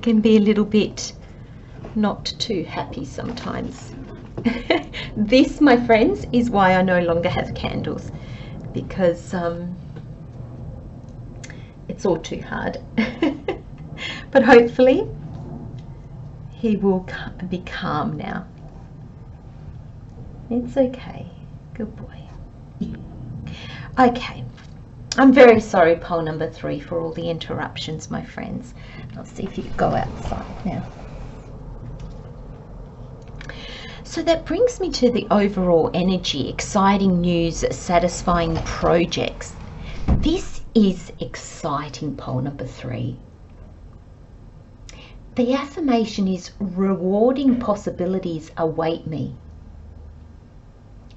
can be a little bit not too happy sometimes. This, my friends, is why I no longer have candles, because it's all too hard. But hopefully he will be calm now. It's okay. Good boy. Okay. I'm very sorry, pole number 3, for all the interruptions, my friends. I'll see if you can go outside now. So that brings me to the overall energy, exciting news, satisfying projects. This is exciting, pole number 3. The affirmation is rewarding possibilities await me.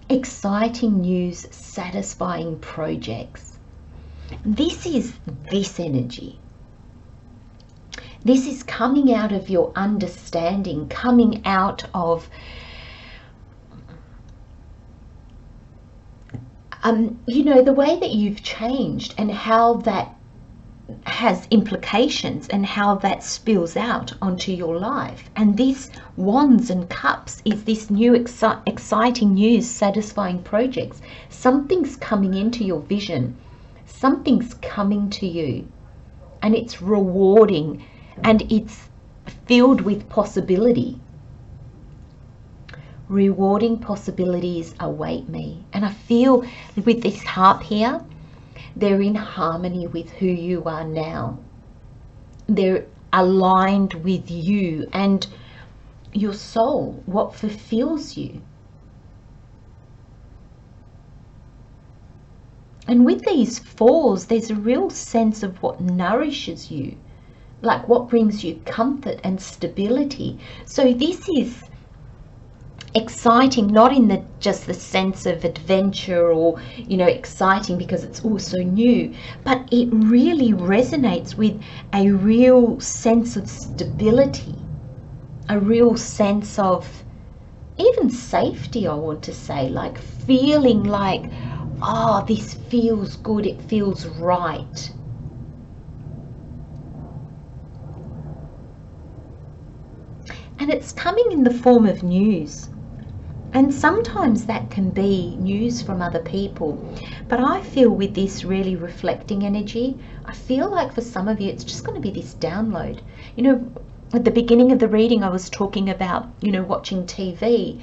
Exciting news, satisfying projects. This is this energy. This is coming out of your understanding, coming out of you know, the way that you've changed and how that has implications and how that spills out onto your life. And this wands and cups is this new exciting news, satisfying projects. Something's coming into your vision. Something's coming to you, and it's rewarding, and it's filled with possibility. Rewarding possibilities await me. And I feel with this harp here, they're in harmony with who you are now. They're aligned with you and your soul, what fulfills you. And with these 4s, there's a real sense of what nourishes you, like what brings you comfort and stability. So this is exciting, not in just the sense of adventure or, you know, exciting because it's also new, but it really resonates with a real sense of stability, a real sense of even safety, I want to say, like feeling like, oh, this feels good, it feels right. And it's coming in the form of news. And sometimes that can be news from other people. But I feel with this really reflecting energy, I feel like for some of you, it's just going to be this download. You know, at the beginning of the reading, I was talking about, you know, watching TV.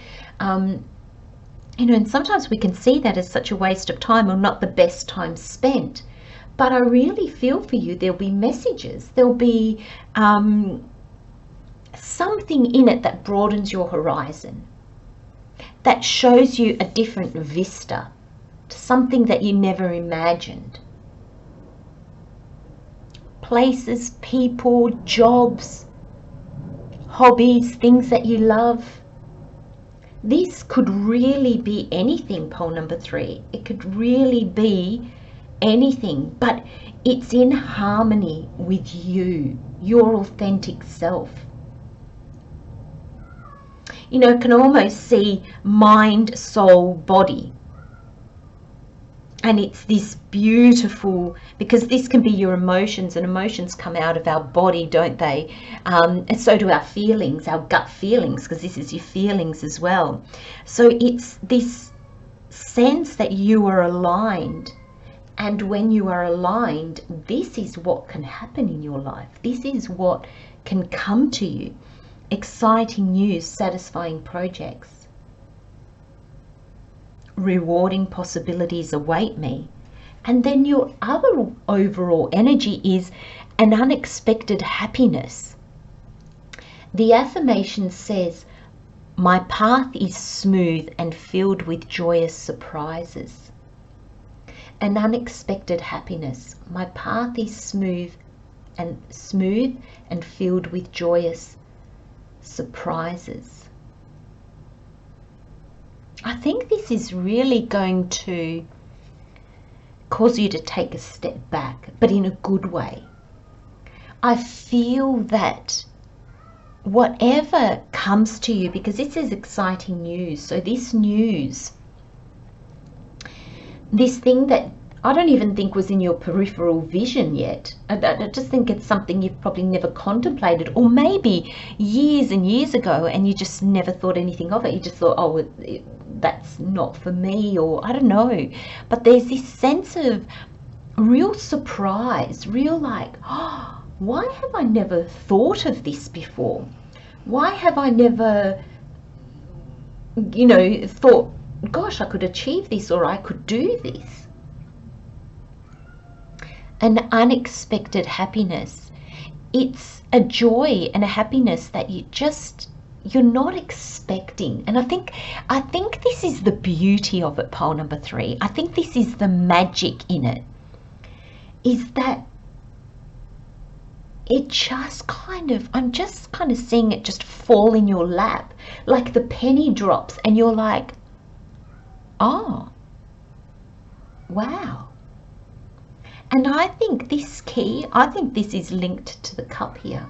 You know, and sometimes we can see that as such a waste of time or not the best time spent. But I really feel for you, there'll be messages. There'll be something in it that broadens your horizon, that shows you a different vista, something that you never imagined. Places, people, jobs, hobbies, things that you love. This could really be anything, pole number 3. It could really be anything, but it's in harmony with you, your authentic self. You know, can almost see mind, soul, body. And it's this beautiful, because this can be your emotions, and emotions come out of our body, don't they? And so do our feelings, our gut feelings, because this is your feelings as well. So it's this sense that you are aligned And when you are aligned, this is what can happen in your life. This is what can come to you. Exciting news, satisfying projects. Rewarding possibilities await me. And then your other overall energy is an unexpected happiness. The affirmation says, my path is smooth and filled with joyous surprises. An unexpected happiness. My path is smooth and filled with joyous surprises. I think this is really going to cause you to take a step back, but in a good way. I feel that whatever comes to you, because this is exciting news, so this news, this thing that I don't even think was in your peripheral vision yet, I just think it's something you've probably never contemplated, or maybe years and years ago and you just never thought anything of it. You just thought, oh, that's not for me, or I don't know. But there's this sense of real surprise, real like, oh, why have I never thought of this before? Why have I never, thought, gosh, I could achieve this, or I could do this? An unexpected happiness. It's a joy and a happiness that you're not expecting. And I think this is the beauty of it, pole number 3. I think this is the magic in it, is that it just I'm just kind of seeing it just fall in your lap, like the penny drops, and you're like, oh, wow. And I think this is linked to the cup here.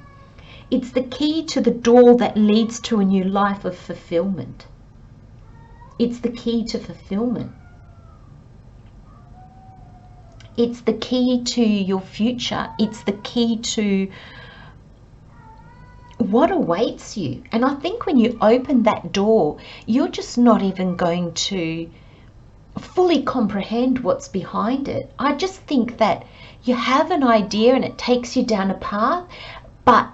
It's the key to the door that leads to a new life of fulfillment. It's the key to fulfillment. It's the key to your future. It's the key to what awaits you. And I think when you open that door, you're just not even going to fully comprehend what's behind it. I just think that you have an idea and it takes you down a path, but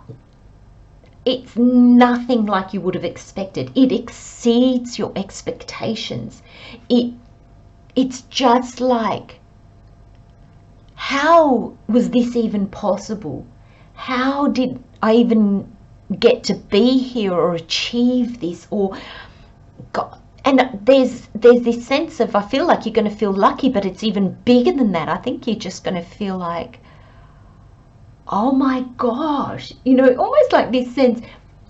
it's nothing like you would have expected. It exceeds your expectations. It's just like, how was this even possible? How did I even get to be here or achieve this? Or God, and there's this sense of, I feel like you're going to feel lucky, but it's even bigger than that. I think you're just going to feel like, oh my gosh, almost like this sense,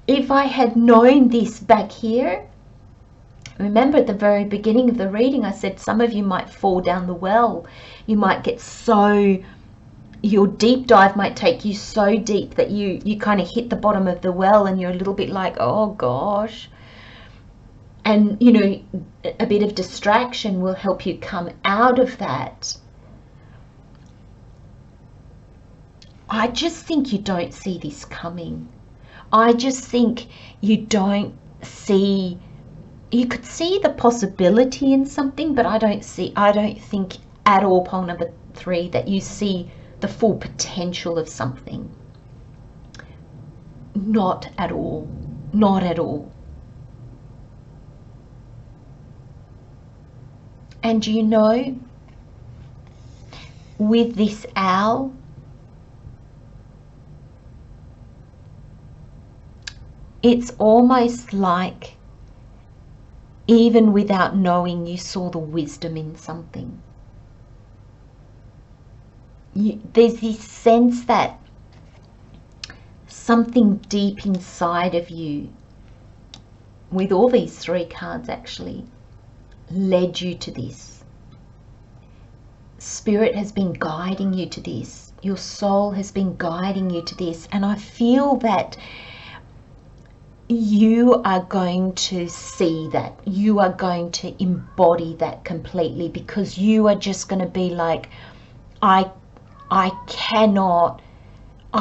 if I had known this back here. Remember at the very beginning of the reading, I said some of you might fall down the well. You might get your deep dive might take you so deep that you kind of hit the bottom of the well and you're a little bit like, oh gosh. And, a bit of distraction will help you come out of that. I just think you don't see this coming. I just think you don't see, you could see the possibility in something, but I don't think at all, pole number 3, that you see the full potential of something. Not at all. Not at all. And with this owl, it's almost like, even without knowing, you saw the wisdom in something. There's this sense that something deep inside of you, with all these 3 cards actually, led you to this. Spirit has been guiding you to this. Your soul has been guiding you to this. And I feel that you are going to see that. You are going to embody that completely, because you are just going to be like, I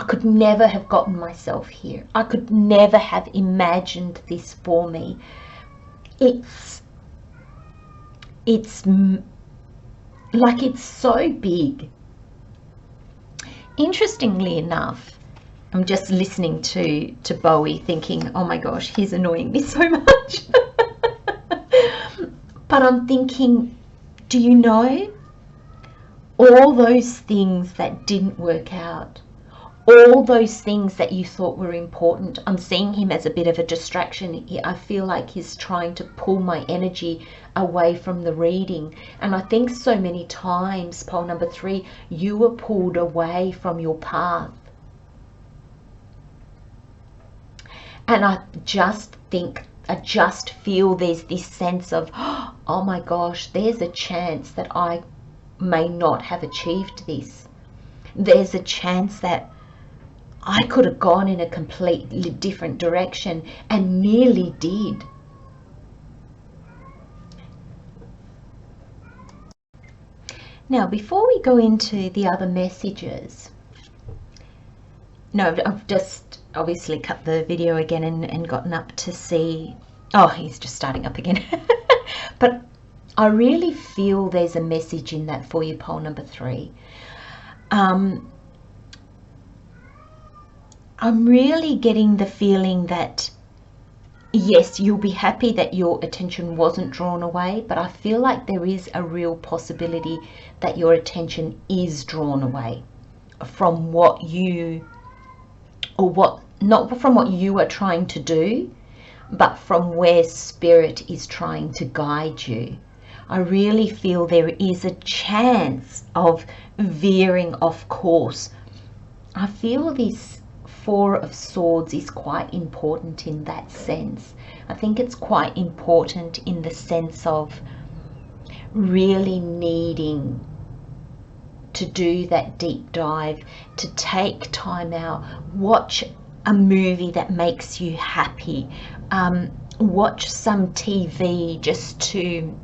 could never have gotten myself here. I could never have imagined this for me. like it's so big. Interestingly enough, I'm just listening to Bowie thinking, oh my gosh, he's annoying me so much. But I'm thinking, do you know, all those things that didn't work out, all those things that you thought were important, I'm seeing him as a bit of a distraction. I feel like he's trying to pull my energy away from the reading. And I think so many times, pole number 3, you were pulled away from your path. And I just feel there's this sense of, oh my gosh, there's a chance that I may not have achieved this. There's a chance that I could have gone in a completely different direction, and nearly did. Now, before we go into the other messages, no, I've just obviously cut the video again and gotten up to see, oh, he's just starting up again. But I really feel there's a message in that for you, pole number 3. I'm really getting the feeling that, yes, you'll be happy that your attention wasn't drawn away, but I feel like there is a real possibility that your attention is drawn away from what you, or not from what you are trying to do, but from where spirit is trying to guide you. I really feel there is a chance of veering off course. I feel this 4 of Swords is quite important in that sense. I think it's quite important in the sense of really needing to do that deep dive, to take time out, watch a movie that makes you happy, watch some TV just to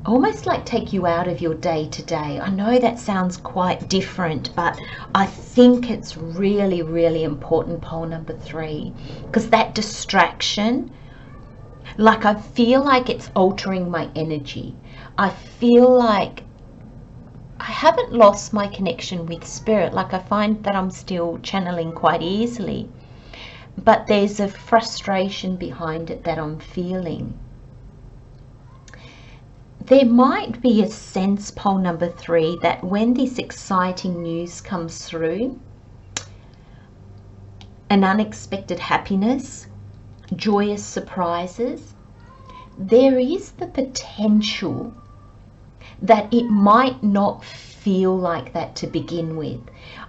almost like take you out of your day-to-day. I know that sounds quite different, but I think it's really, really important, pole number 3, because that distraction, like I feel like it's altering my energy. I feel like I haven't lost my connection with spirit. Like I find that I'm still channeling quite easily, but there's a frustration behind it that I'm feeling. There might be a sense, pole number 3, that when this exciting news comes through, an unexpected happiness, joyous surprises, there is the potential that it might not feel like that to begin with.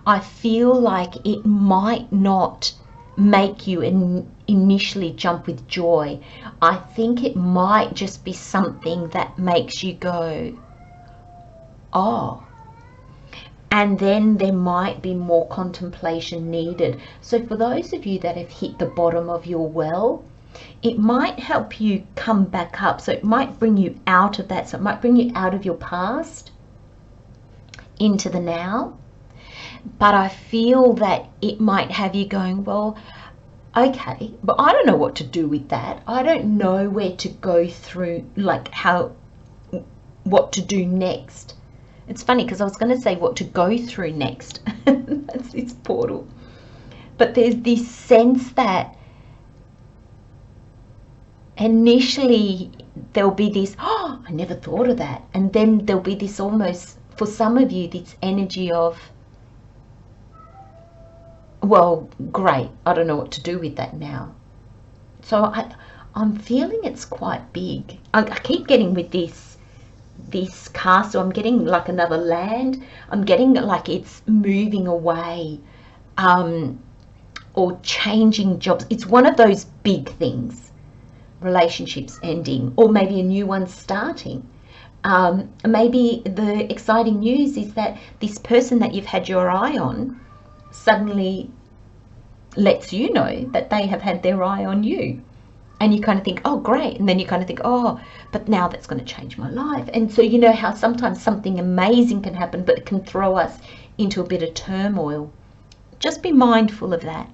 I feel like it might not make you initially jump with joy. I think it might just be something that makes you go, oh, and then there might be more contemplation needed. So for those of you that have hit the bottom of your well, it might help you come back up. So it might bring you out of that. So it might bring you out of your past into the now. But I feel that it might have you going, well, okay, but I don't know what to do with that. I don't know where to go through, like what to do next. It's funny because I was going to say what to go through next. That's this portal. But there's this sense that initially there'll be this, oh, I never thought of that. And then there'll be this almost, for some of you, this energy of, well, great, I don't know what to do with that now. So I'm feeling it's quite big. I keep getting with this castle, I'm getting like another land. I'm getting like it's moving away, or changing jobs. It's one of those big things. Relationships ending, or maybe a new one starting. Maybe the exciting news is that this person that you've had your eye on suddenly lets you know that they have had their eye on you, and you kind of think, oh great, and then you kind of think, oh, but now that's going to change my life. And so you know how sometimes something amazing can happen, but it can throw us into a bit of turmoil. Just be mindful of that.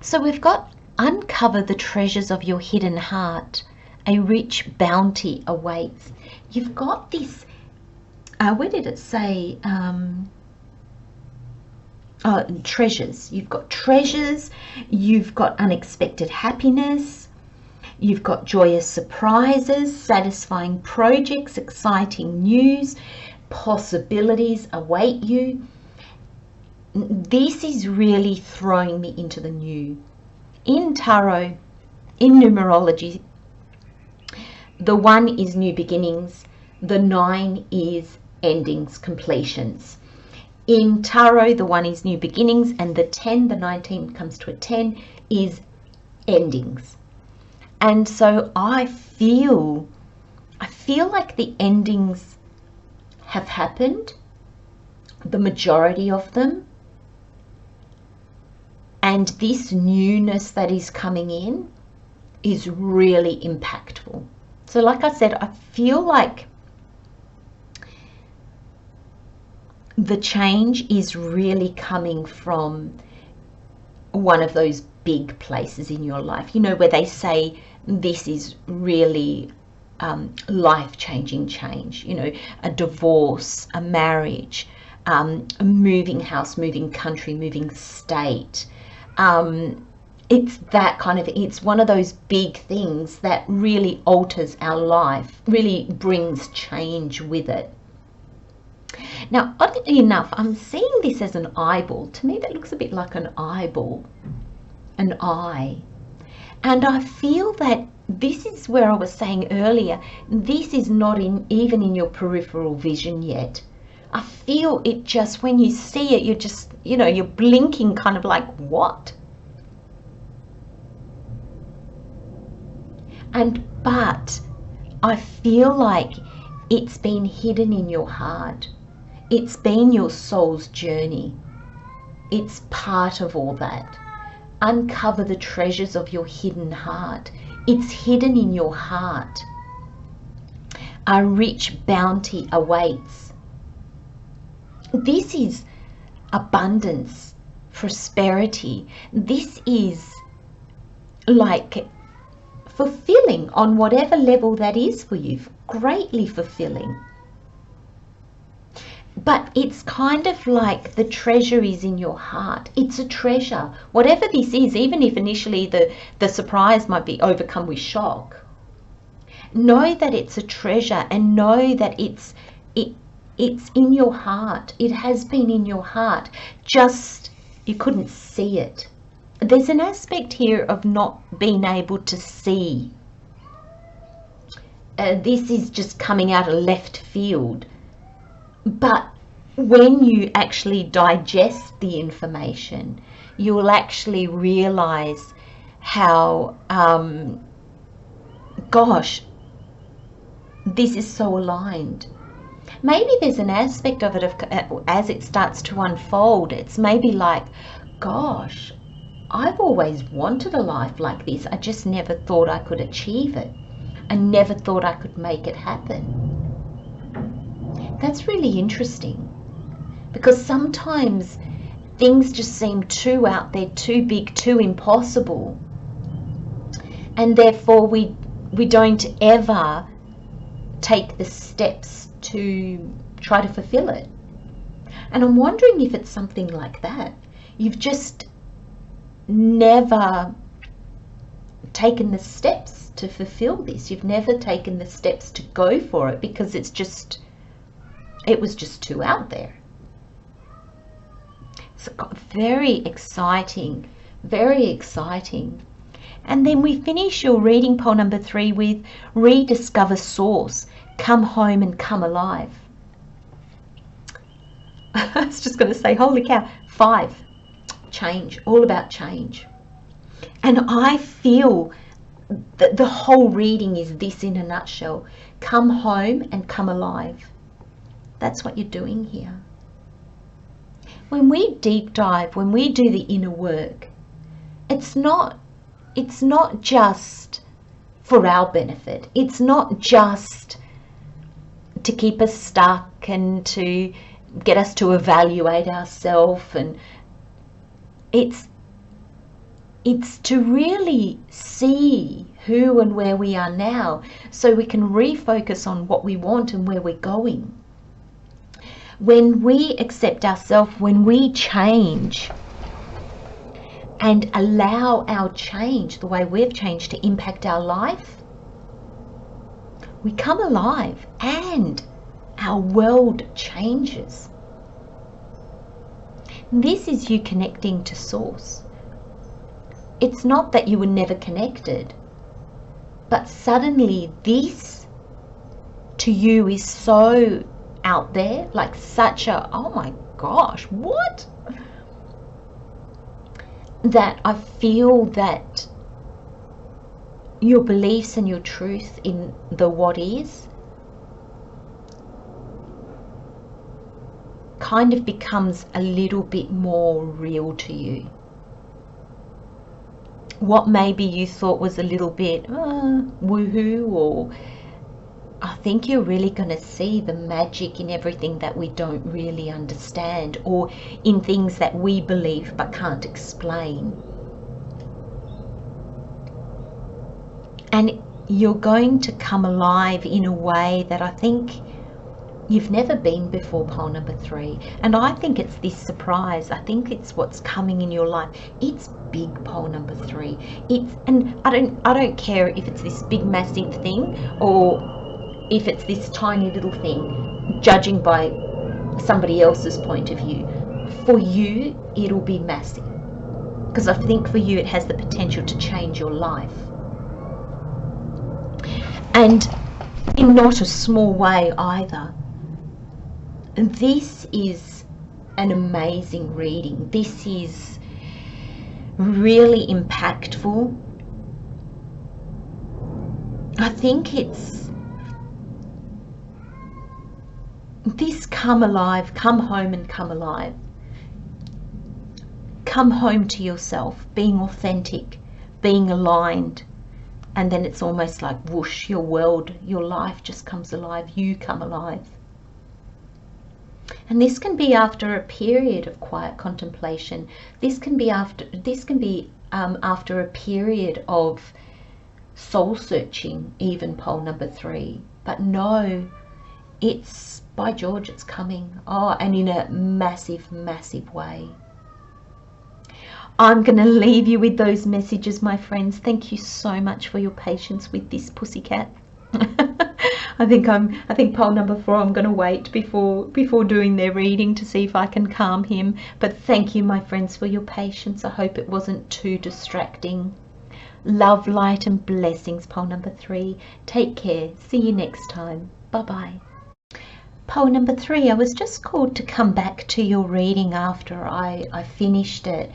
So we've got uncover the treasures of your hidden heart. A rich bounty awaits. You've got this, where did it say? Treasures. You've got treasures, you've got unexpected happiness, you've got joyous surprises, satisfying projects, exciting news, possibilities await you. This is really throwing me into the new. In tarot, in numerology, the 1 is new beginnings, the 9 is endings, completions. In tarot, the 1 is new beginnings, and the 10, the 19 comes to a 10, is endings. And so I feel like the endings have happened, the majority of them, and this newness that is coming in is really impactful. So like I said, I feel like the change is really coming from one of those big places in your life, you know, where they say this is really life-changing change, you know, a divorce, a marriage, a moving house, moving country, moving state. It's that kind of, it's one of those big things that really alters our life, really brings change with it. Now, oddly enough, I'm seeing this as an eyeball. To me, that looks a bit like an eyeball, an eye. And I feel that this is where I was saying earlier, this is not even in your peripheral vision yet. I feel it just, when you see it, you're just, you know, you're blinking kind of like, what? But I feel like it's been hidden in your heart. It's been your soul's journey. It's part of all that. Uncover the treasures of your hidden heart. It's hidden in your heart. A rich bounty awaits. This is abundance, prosperity. This is like fulfilling on whatever level that is for you, greatly fulfilling. But it's kind of like the treasure is in your heart. It's a treasure. Whatever this is, even if initially the surprise might be overcome with shock, know that it's a treasure, and know that it's in your heart. It has been in your heart. Just you couldn't see it. There's an aspect here of not being able to see. This is just coming out of left field. But when you actually digest the information, you will actually realize how, gosh, this is so aligned. Maybe there's an aspect of it as it starts to unfold, it's maybe like, gosh, I've always wanted a life like this. I just never thought I could achieve it. I never thought I could make it happen. That's really interesting, because sometimes things just seem too out there, too big, too impossible, and therefore we don't ever take the steps to try to fulfill it. And I'm wondering if it's something like that. You've just never taken the steps to fulfill this. You've never taken the steps to go for it because it was just too out there. It's very exciting, very exciting. And then we finish your reading pole number 3 with rediscover source, come home and come alive. I was just going to say, holy cow. 5, change, all about change. And I feel that the whole reading is this in a nutshell: come home and come alive. That's what you're doing here. When we deep dive, when we do the inner work, it's not just for our benefit. It's not just to keep us stuck and to get us to evaluate ourselves, and it's to really see who and where we are now, so we can refocus on what we want and where we're going. When we accept ourselves, when we change and allow our change, the way we've changed, to impact our life, we come alive and our world changes. This is you connecting to Source. It's not that you were never connected, but suddenly this to you is so out there, like such a, oh my gosh, what? That I feel that your beliefs and your truth in the what is kind of becomes a little bit more real to you. What maybe you thought was a little bit woohoo, or I think you're really going to see the magic in everything that we don't really understand, or in things that we believe but can't explain. And you're going to come alive in a way that I think you've never been before, pole number 3. And I think it's this surprise. I think it's what's coming in your life. It's big, pole number 3. And I don't care if it's this big massive thing or if it's this tiny little thing, judging by somebody else's point of view. For you, it'll be massive, because I think for you it has the potential to change your life, and in not a small way either. This is an amazing reading. This is really impactful. I think it's this come alive, come home and come alive. Come home to yourself, being authentic, being aligned. And then it's almost like whoosh, your world, your life just comes alive. You come alive. And this can be after a period of quiet contemplation. This can be after a period of soul searching, even, pole number 3. But no, it's, by George, it's coming. Oh, and in a massive, massive way. I'm going to leave you with those messages, my friends. Thank you so much for your patience with this pussycat. I think pole number 4, I'm going to wait before doing their reading to see if I can calm him. But thank you, my friends, for your patience. I hope it wasn't too distracting. Love, light and blessings, pole number 3. Take care. See you next time. Bye-bye. Pole number 3, I was just called to come back to your reading after I finished it,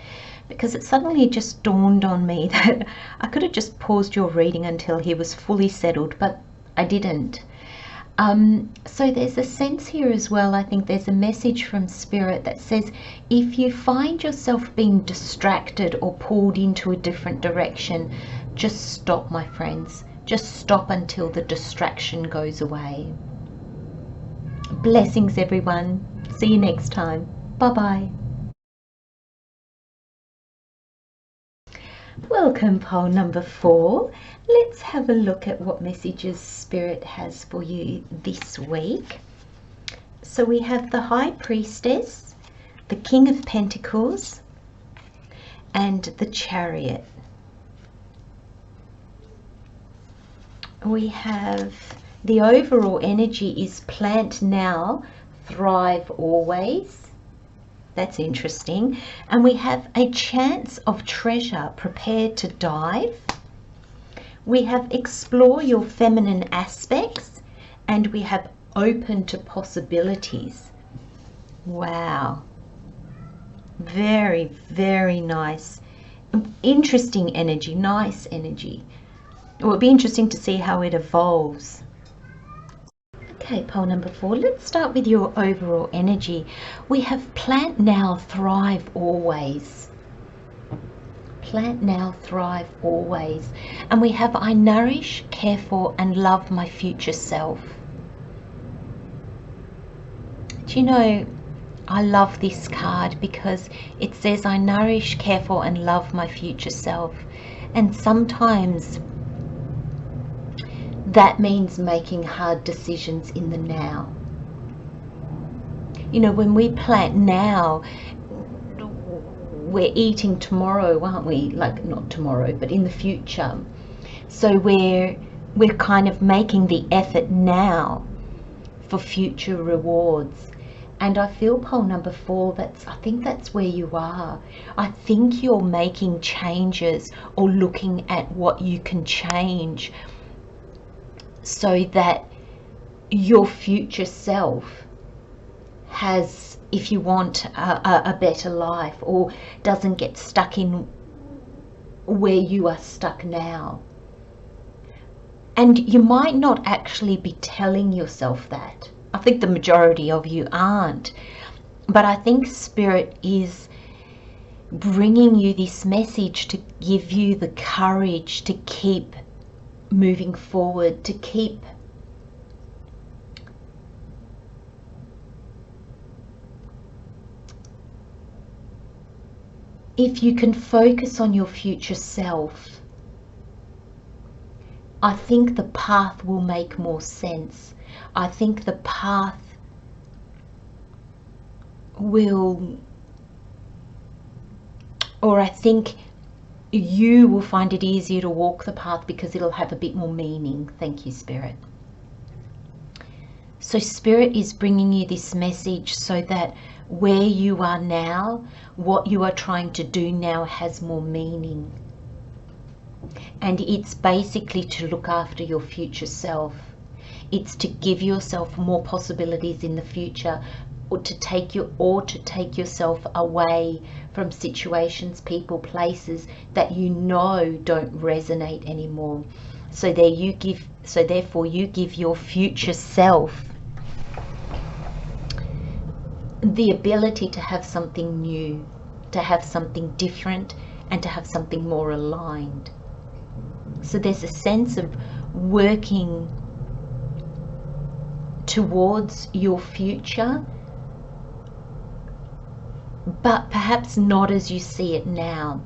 because it suddenly just dawned on me that I could have just paused your reading until he was fully settled, but I didn't. So there's a sense here as well. I think there's a message from Spirit that says, if you find yourself being distracted or pulled into a different direction, just stop, my friends. Just stop until the distraction goes away. Blessings, everyone. See you next time. Bye-bye. Welcome, pole number 4. Let's have a look at what messages Spirit has for you this week. So we have the High Priestess, the King of Pentacles, and the Chariot. We have the overall energy is plant now, thrive always. That's interesting. And we have a chance of treasure, prepared to dive. We have explore your feminine aspects, and we have open to possibilities. Wow. Very, very nice. Interesting energy, nice energy. It will be interesting to see how it evolves. Okay, pole number 4, let's start with your overall energy. We have plant now, thrive always. Plant now, thrive always. And we have I nourish, care for and love my future self. Do you know, I love this card because it says I nourish, care for and love my future self. And sometimes that means making hard decisions in the now. You know, when we plant now, we're eating tomorrow, aren't we? Like, not tomorrow, but in the future. So we're kind of making the effort now for future rewards. And I feel pole number 4, I think that's where you are. I think you're making changes or looking at what you can change so that your future self has, if you want, a better life, or doesn't get stuck in where you are stuck now. And you might not actually be telling yourself that. I think the majority of you aren't. But I think Spirit is bringing you this message to give you the courage to keep moving forward, to keep if you can focus on your future self, I think the path will make more sense. I think the path will, or I think you will find it easier to walk the path because it'll have a bit more meaning. Thank you, Spirit. So Spirit is bringing you this message so that where you are now, what you are trying to do now has more meaning. And it's basically to look after your future self. It's to give yourself more possibilities in the future, or to take yourself away from situations, people, places that you know don't resonate anymore. So therefore you give your future self the ability to have something new, to have something different, and to have something more aligned. So there's a sense of working towards your future, but perhaps not as you see it now,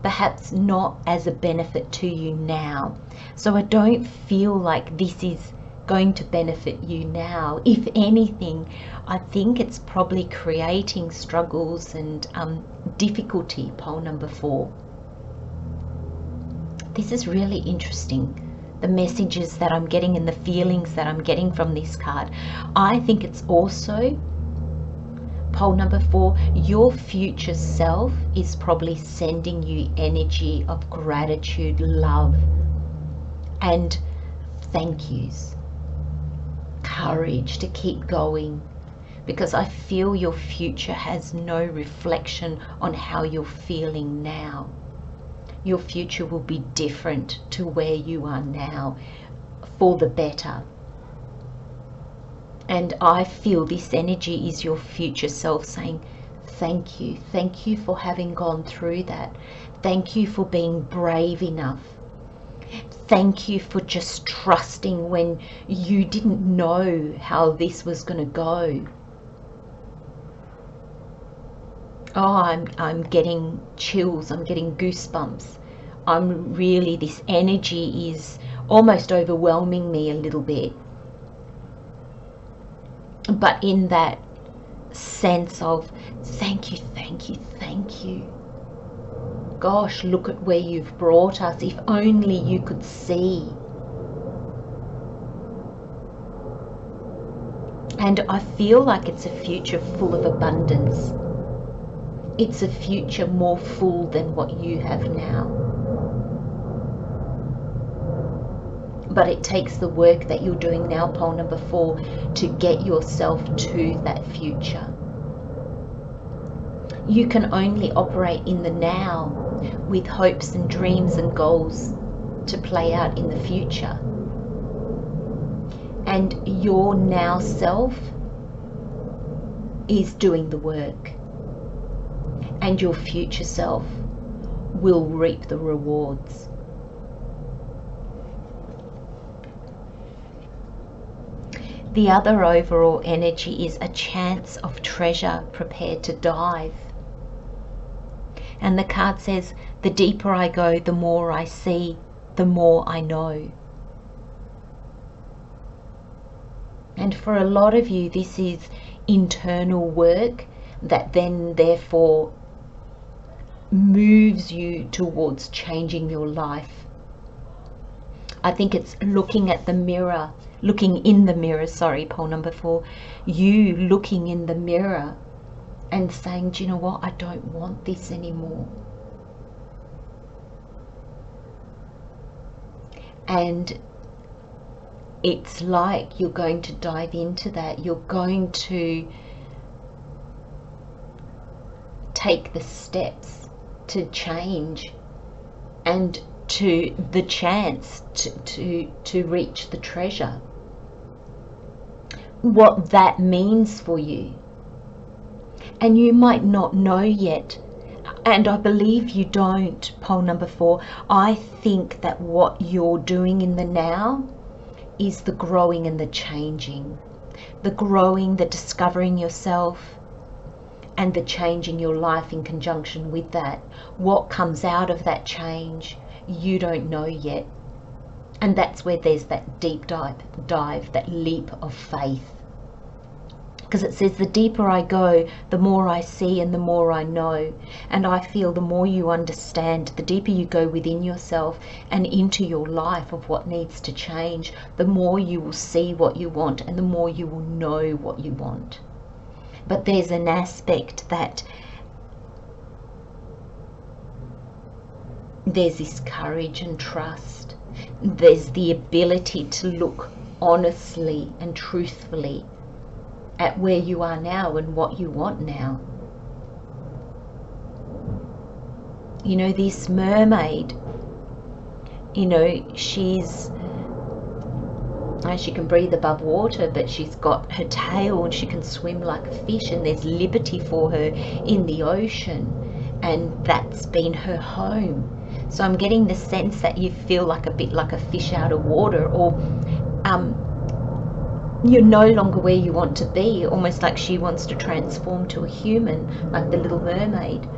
perhaps not as a benefit to you now. So I don't feel like this is going to benefit you now. If anything, I think it's probably creating struggles and difficulty, pole number 4. This is really interesting, the messages that I'm getting and the feelings that I'm getting from this card. I think it's also, pole number 4, your future self is probably sending you energy of gratitude, love, and thank yous, courage to keep going, because I feel your future has no reflection on how you're feeling now. Your future will be different to where you are now, for the better. And I feel this energy is your future self saying, thank you for having gone through that. Thank you for being brave enough. Thank you for just trusting when you didn't know how this was going to go. Oh, I'm getting chills, I'm getting goosebumps. This energy is almost overwhelming me a little bit. But in that sense of thank you. Gosh, look at where you've brought us. If only you could see. And I feel like it's a future full of abundance. It's a future more full than what you have now. But it takes the work that you're doing now, pole number 4, to get yourself to that future. You can only operate in the now with hopes and dreams and goals to play out in the future. And your now self is doing the work. And your future self will reap the rewards. The other overall energy is a chance of treasure prepared to dive. And the card says, the deeper I go, the more I see, the more I know. And for a lot of you, this is internal work that then therefore moves you towards changing your life. I think it's looking in the mirror, sorry, pole number 4, you looking in the mirror and saying, do you know what, I don't want this anymore. And it's like you're going to dive into that. You're going to take the steps to change and to the chance to reach the treasure. What that means for you. And you might not know yet, and I believe you don't, pole number 4. I think that what you're doing in the now is the growing and the changing. The growing, the discovering yourself, and the changing your life in conjunction with that. What comes out of that change, you don't know yet. And that's where there's that deep dive, that leap of faith. Because it says the deeper I go, the more I see and the more I know. And I feel the more you understand, the deeper you go within yourself and into your life of what needs to change, the more you will see what you want and the more you will know what you want. But there's an aspect that there's this courage and trust. There's the ability to look honestly and truthfully at where you are now and what you want now. You know, this mermaid, you know, she can breathe above water, but she's got her tail and she can swim like a fish, and there's liberty for her in the ocean, and that's been her home. So I'm getting the sense that you feel like a bit like a fish out of water, or you're no longer where you want to be, almost like she wants to transform to a human, like the Little Mermaid.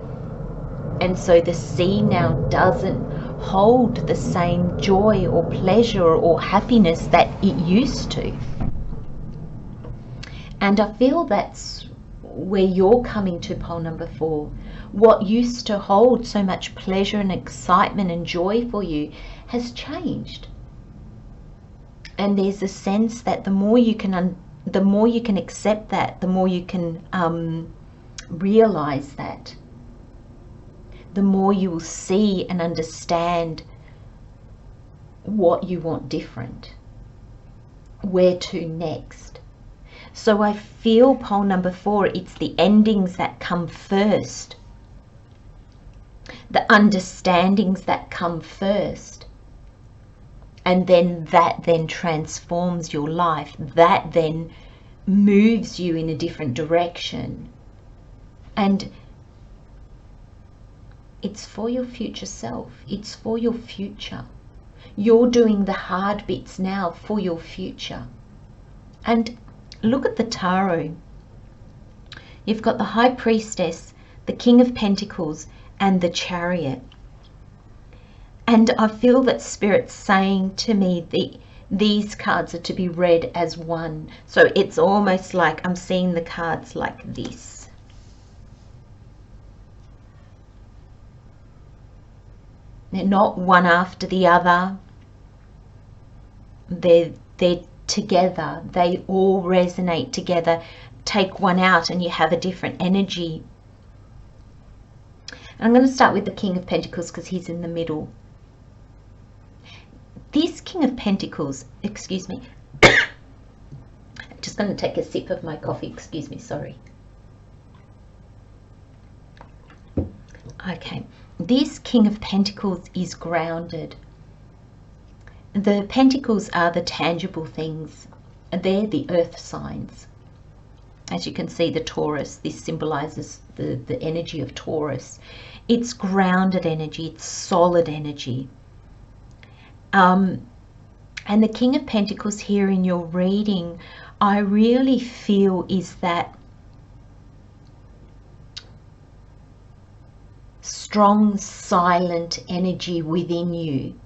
And so the sea now doesn't hold the same joy or pleasure or happiness that it used to. And I feel that's where you're coming to, pole number 4. What used to hold so much pleasure and excitement and joy for you has changed. And there's a sense that the more you can accept that, the more you can realize that, the more you will see and understand what you want different, where to next. So I feel, pole number 4, it's the endings that come first, the understandings that come first. And then that then transforms your life. That then moves you in a different direction. And it's for your future self. It's for your future. You're doing the hard bits now for your future. And look at the tarot. You've got the High Priestess, the King of Pentacles, and the Chariot. And I feel that Spirit's saying to me these cards are to be read as one. So it's almost like I'm seeing the cards like this. They're not one after the other. They're together. They all resonate together. Take one out and you have a different energy. I'm going to start with the King of Pentacles because he's in the middle. This King of Pentacles, excuse me, just going to take a sip of my coffee, excuse me, sorry. Okay, this King of Pentacles is grounded. The pentacles are the tangible things. They're the earth signs. As you can see, the Taurus, this symbolizes the energy of Taurus. It's grounded energy, it's solid energy. And the King of Pentacles here in your reading, I really feel is that strong, silent energy within you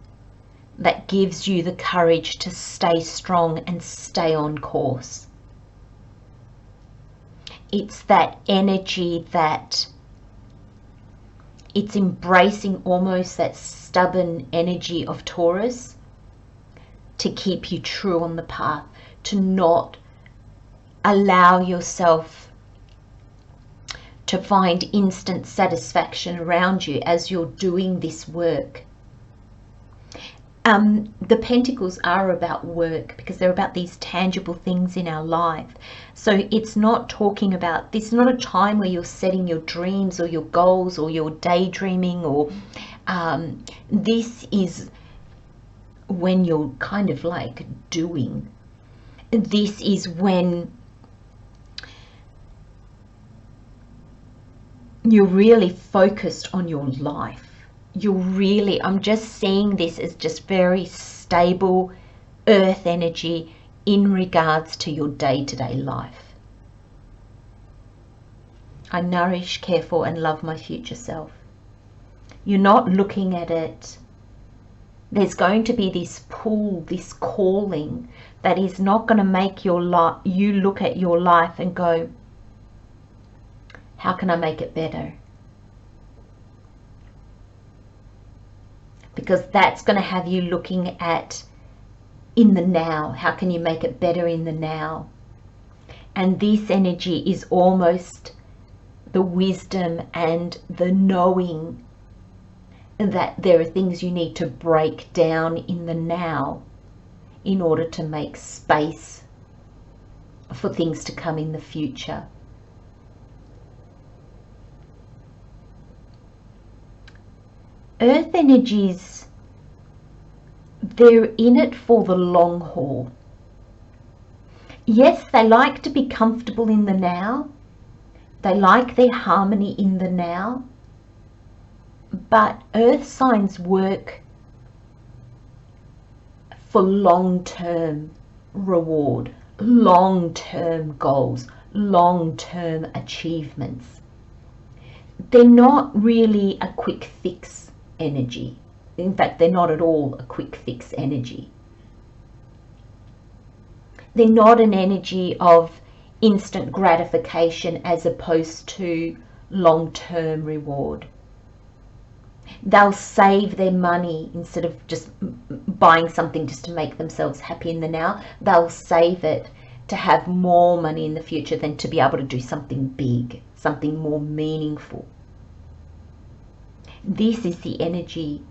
that gives you the courage to stay strong and stay on course. It's that energy that it's embracing almost that stubborn energy of Taurus to keep you true on the path, to not allow yourself to find instant satisfaction around you as you're doing this work. The Pentacles are about work because they're about these tangible things in our life. So it's not talking about, this is not a time where you're setting your dreams or your goals or you're daydreaming, or this is when you're kind of like doing. This is when you're really focused on your life. You're really, I'm just seeing this as just very stable earth energy in regards to your day-to-day life. I nourish, care for, and love my future self. You're not looking at it. There's going to be this pull, this calling that is not going to make you look at your life and go, how can I make it better? Because that's going to have you looking at in the now. How can you make it better in the now? And this energy is almost the wisdom and the knowing that there are things you need to break down in the now in order to make space for things to come in the future. Earth energies, they're in it for the long haul. Yes, they like to be comfortable in the now. They like their harmony in the now. But earth signs work for long-term reward, long-term goals, long-term achievements. They're not really a quick fix energy. In fact, they're not at all a quick fix energy. They're not an energy of instant gratification as opposed to long-term reward. They'll save their money instead of just buying something just to make themselves happy in the now. They'll save it to have more money in the future than to be able to do something big, something more meaningful. This is the energy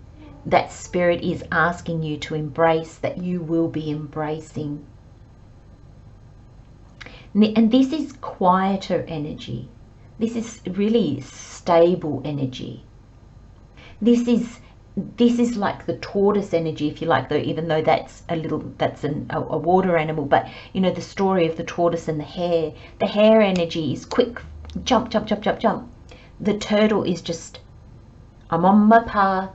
that Spirit is asking you to embrace, that you will be embracing. And this is quieter energy. This is really stable energy. This is like the tortoise energy, if you like, though, even though that's a water animal. But you know the story of the tortoise and the hare. The hare energy is quick, jump, jump, jump, jump, jump. The turtle is just, I'm on my path,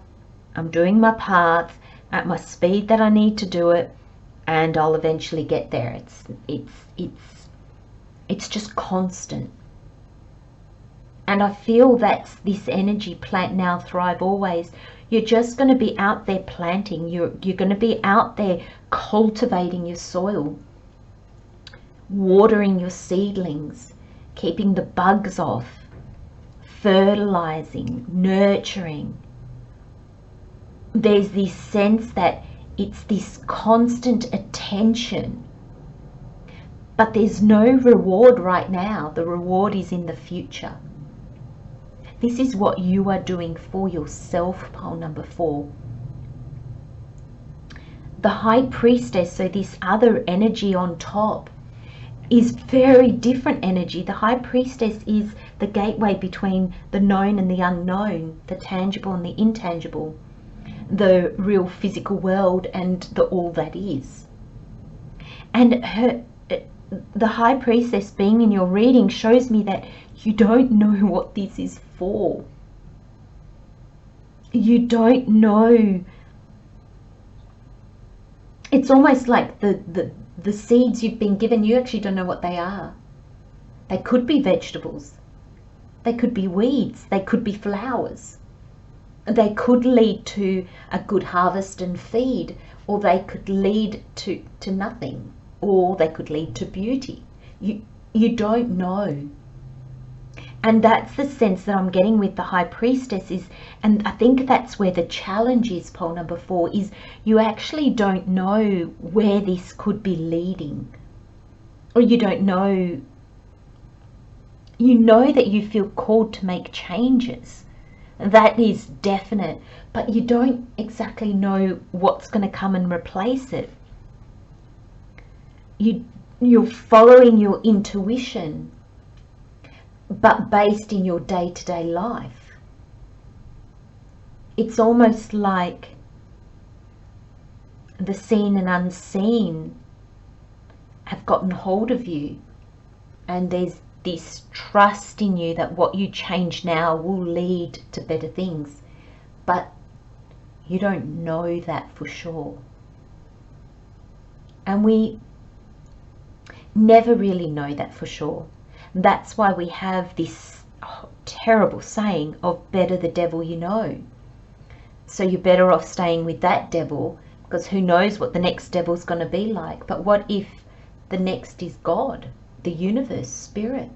I'm doing my path at my speed that I need to do it, and I'll eventually get there. It's just constant. And I feel that's this energy, plant now, thrive always. You're just going to be out there planting. You're going to be out there cultivating your soil, watering your seedlings, keeping the bugs off, fertilizing, nurturing. There's this sense that it's this constant attention, but there's no reward right now. The reward is in the future. This is what you are doing for yourself, pile number 4. The High Priestess, so this other energy on top, is very different energy. The High Priestess is the gateway between the known and the unknown, the tangible and the intangible, the real physical world and the all that is. And the High Priestess being in your reading shows me that you don't know what this is for. You don't know. It's almost like the seeds you've been given, you actually don't know what they are. They could be vegetables. They could be weeds. They could be flowers. They could lead to a good harvest and feed, or they could lead to nothing, or they could lead to beauty. You don't know. And that's the sense that I'm getting with the High Priestess is, and I think that's where the challenge is, pole number 4, is you actually don't know where this could be leading. Or you don't know, you know that you feel called to make changes. That is definite, but you don't exactly know what's going to come and replace it. You're following your intuition, but based in your day-to-day life. It's almost like the seen and unseen have gotten hold of you, and there's this trust in you that what you change now will lead to better things, but you don't know that for sure. And we never really know that for sure. That's why we have this terrible saying of better the devil you know. So you're better off staying with that devil, because who knows what the next devil's going to be like. But what if the next is God, the universe, spirit?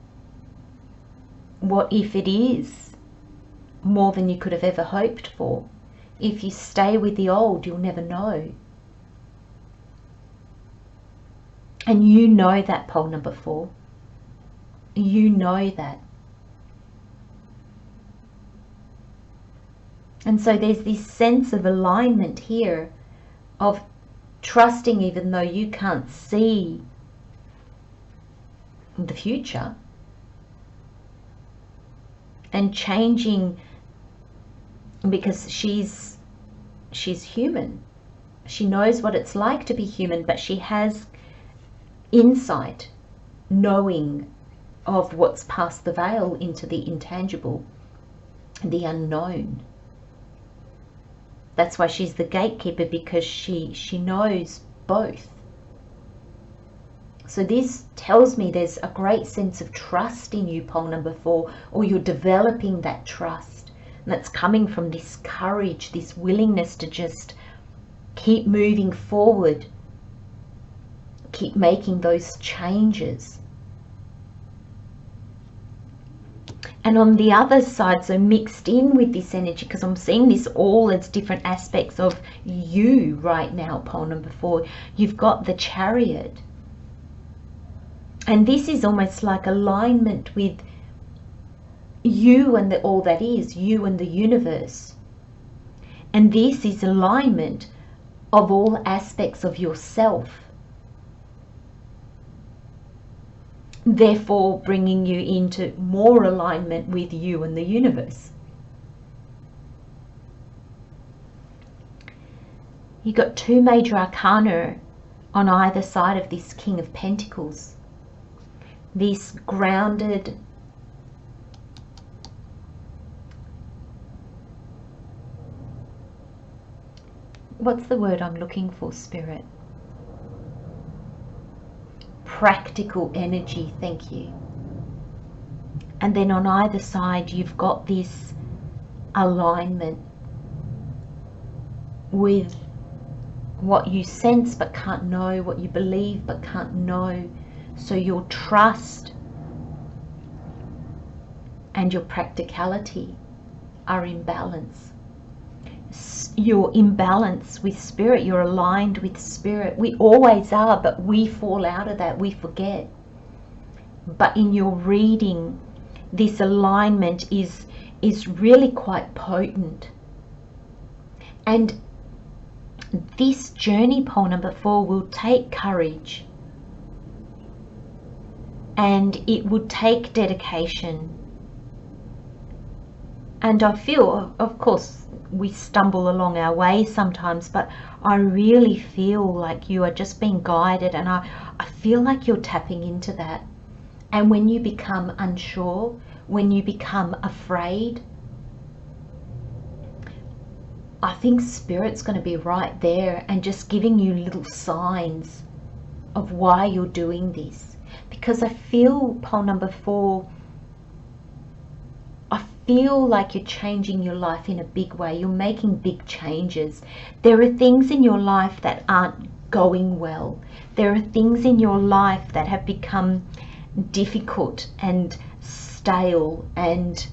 What if it is more than you could have ever hoped for? If you stay with the old, you'll never know. And you know that, pole number 4. You know that. And so there's this sense of alignment here, of trusting even though you can't see the future, and changing, because she's human. She knows what it's like to be human, but she has insight, knowing of what's past the veil into the intangible, the unknown. That's why she's the gatekeeper, because she knows both. So this tells me there's a great sense of trust in you, pole number 4, or you're developing that trust. And that's coming from this courage, this willingness to just keep moving forward, keep making those changes. And on the other side, so mixed in with this energy, because I'm seeing this all as different aspects of you right now, pole number 4, you've got the Chariot. And this is almost like alignment with you and all that is, you and the universe. And this is alignment of all aspects of yourself, therefore bringing you into more alignment with you and the universe. You've got 2 major arcana on either side of this King of Pentacles. This grounded, what's the word I'm looking for, Spirit? Practical energy, thank you. And then on either side you've got this alignment with what you sense but can't know, what you believe but can't know. So your trust and your practicality are in balance. You're in balance with spirit, you're aligned with spirit. We always are, but we fall out of that, we forget. But in your reading, this alignment is really quite potent. And this journey, pole number 4, will take courage. And it would take dedication. And I feel, of course, we stumble along our way sometimes, but I really feel like you are just being guided, and I feel like you're tapping into that. And when you become unsure, when you become afraid, I think Spirit's going to be right there and just giving you little signs of why you're doing this. Because I feel, pole number 4, I feel like you're changing your life in a big way. You're making big changes. There are things in your life that aren't going well. There are things in your life that have become difficult and stale, and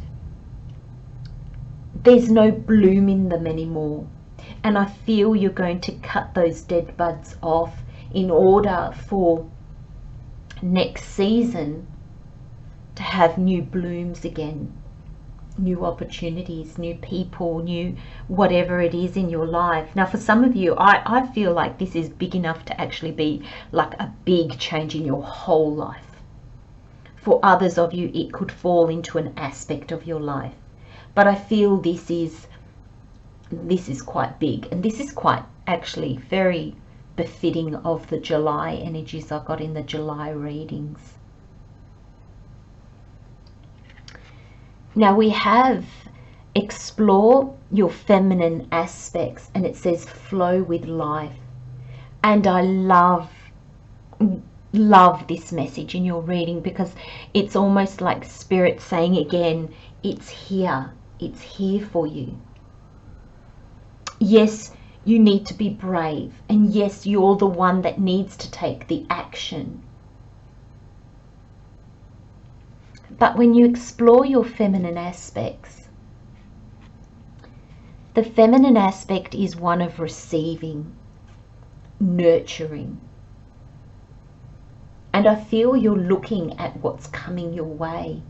there's no bloom in them anymore. And I feel you're going to cut those dead buds off in order for next season to have new blooms again, new opportunities, new people, new whatever it is in your life. Now for some of you, I feel like this is big enough to actually be like a big change in your whole life. For others of you, it could fall into an aspect of your life. But I feel this is quite big, and this is quite actually very befitting of the July energies I got in the July readings. Now we have explore your feminine aspects, and it says flow with life. And I love this message in your reading, because it's almost like Spirit saying again, it's here for you. Yes, you need to be brave, and yes, you're the one that needs to take the action. But when you explore your feminine aspects, the feminine aspect is one of receiving, nurturing. And I feel you're looking at what's coming your way.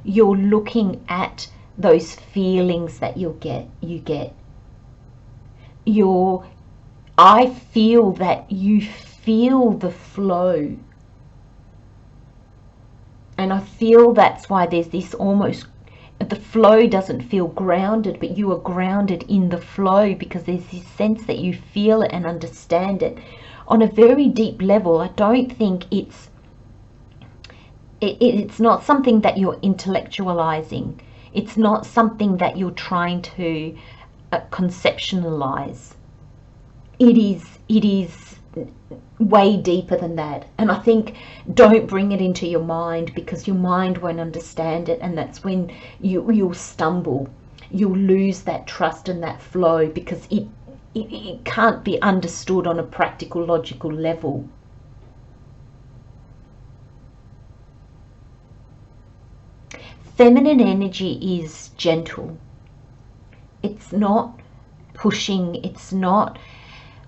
You're looking at those feelings that you get. I feel that you feel the flow. And I feel that's why there's this almost, the flow doesn't feel grounded, but you are grounded in the flow, because there's this sense that you feel it and understand it on a very deep level. I don't think it's not something that you're intellectualizing. It's not something that you're trying to conceptualize. It is way deeper than that. And I think don't bring it into your mind, because your mind won't understand it, and that's when you'll stumble. You'll lose that trust and that flow, because it can't be understood on a practical, logical level. Feminine energy is gentle. It's not pushing, it's not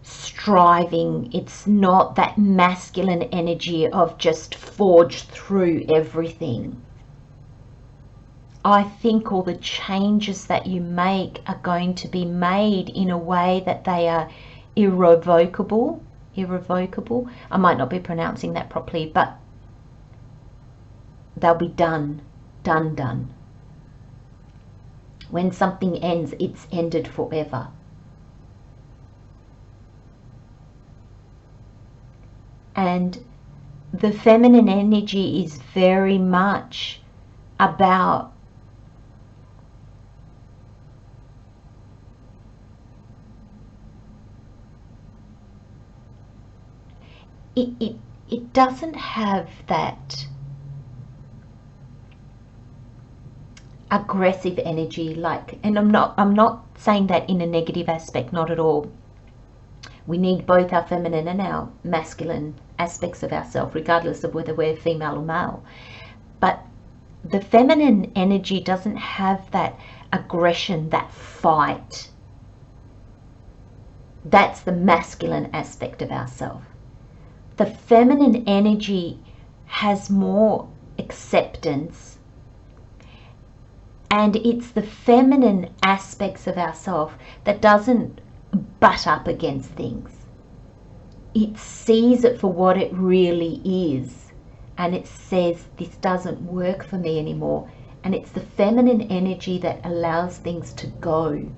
striving, it's not that masculine energy of just forge through everything. I think all the changes that you make are going to be made in a way that they are irrevocable. I might not be pronouncing that properly, but they'll be done. When something ends, it's ended forever. And the feminine energy is very much about it doesn't have that aggressive energy, like, and I'm not saying that in a negative aspect, not at all. We need both our feminine and our masculine aspects of ourselves, regardless of whether we're female or male. But the feminine energy doesn't have that aggression, that fight. That's the masculine aspect of ourselves. The feminine energy has more acceptance, and it's the feminine aspects of ourselves that doesn't butt up against things. It sees it for what it really is, and it says, this doesn't work for me anymore. And it's the feminine energy that allows things to go.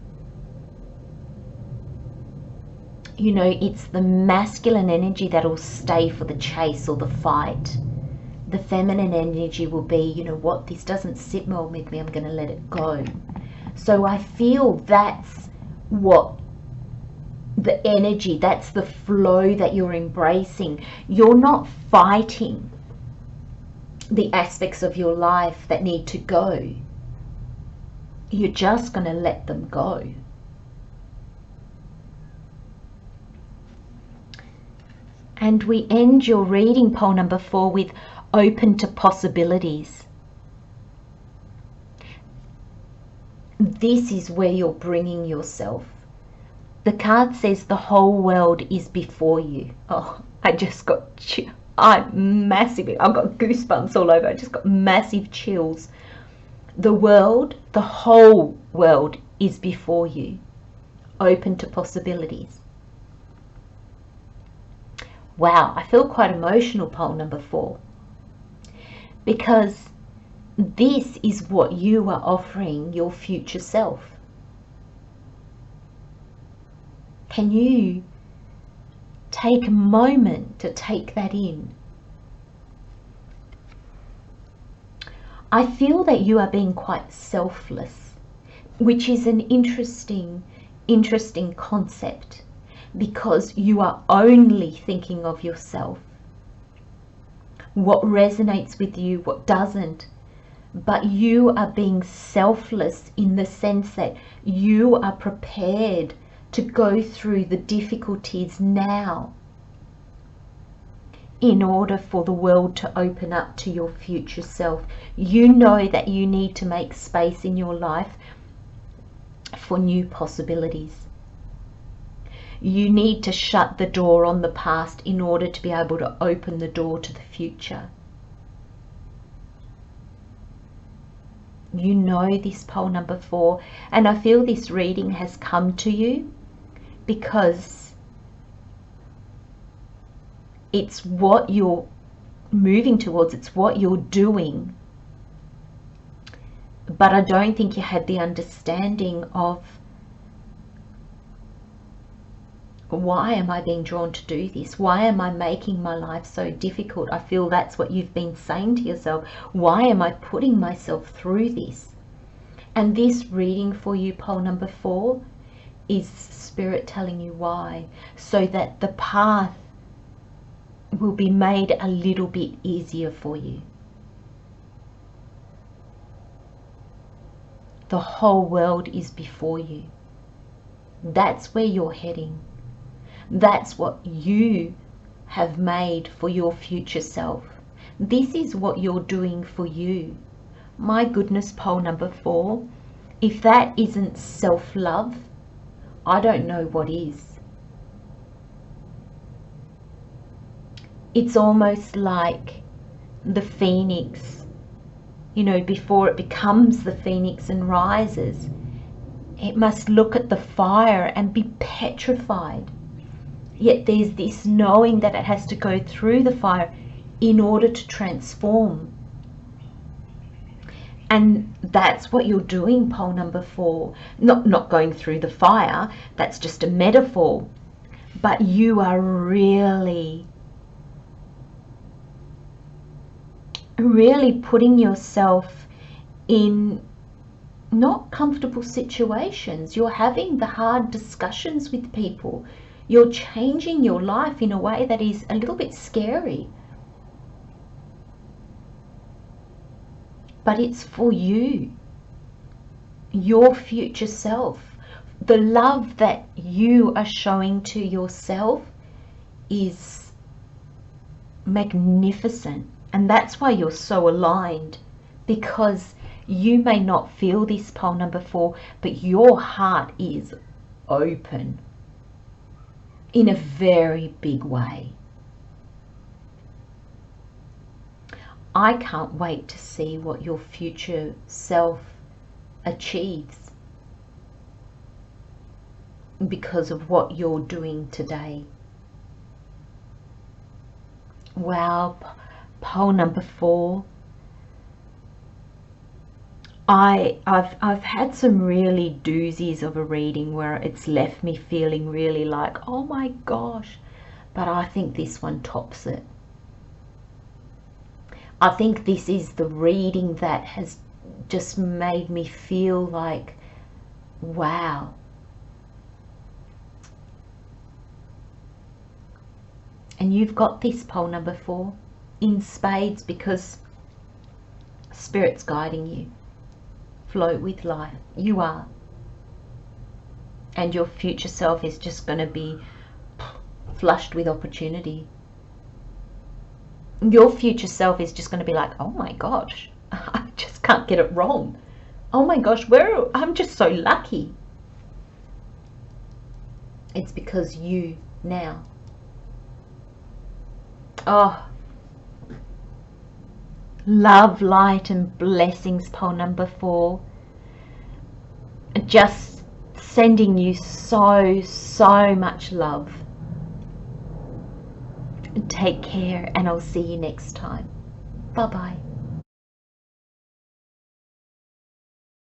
You know, it's the masculine energy that will stay for the chase or the fight. The feminine energy will be, you know what, this doesn't sit well with me, I'm going to let it go. So I feel that's what the energy, that's the flow that you're embracing. You're not fighting the aspects of your life that need to go. you're just going to let them go. And we end your reading, pole number 4, with open to possibilities. This is where you're bringing yourself. The card says the whole world is before you. Oh, I've got goosebumps all over. I just got massive chills. The whole world is before you. Open to possibilities. Wow, I feel quite emotional, pole number 4. Because this is what you are offering your future self. Can you take a moment to take that in? I feel that you are being quite selfless, which is an interesting concept, because you are only thinking of yourself. What resonates with you, what doesn't. But you are being selfless in the sense that you are prepared to go through the difficulties now in order for the world to open up to your future self. You know that you need to make space in your life for new possibilities. You need to shut the door on the past in order to be able to open the door to the future. You know this, pole number 4, and I feel this reading has come to you because it's what you're moving towards, it's what you're doing. But I don't think you had the understanding of, why am I being drawn to do this? Why am I making my life so difficult? I feel that's what you've been saying to yourself. Why am I putting myself through this? And this reading for you, pole number 4, is Spirit telling you why, so that the path will be made a little bit easier for you. The whole world is before you. That's where you're heading. That's what you have made for your future self. This is what you're doing for you. My goodness, pole number 4, if that isn't self-love, I don't know what is. It's almost like the phoenix, you know, before it becomes the phoenix and rises, it must look at the fire and be petrified. Yet there's this knowing that it has to go through the fire in order to transform. And that's what you're doing, pole number 4. Not going through the fire, that's just a metaphor. But you are really putting yourself in not comfortable situations. You're having the hard discussions with people. You're changing your life in a way that is a little bit scary. But it's for you, your future self. The love that you are showing to yourself is magnificent. And that's why you're so aligned, because you may not feel this, pole number 4, but your heart is open in a very big way. I can't wait to see what your future self achieves because of what you're doing today. Wow, pole number 4. I've had some really doozies of a reading where it's left me feeling really like, oh my gosh, but I think this one tops it. I think this is the reading that has just made me feel like, wow. And you've got this, pole number 4, in spades, because Spirit's guiding you flow with life. You are. And your future self is just going to be flushed with opportunity. Your future self is just going to be like, oh my gosh, I just can't get it wrong. Oh my gosh, I'm just so lucky. It's because you now. Oh, love, light and blessings, pole number 4. Just sending you so much love. Take care, and I'll see you next time. Bye-bye.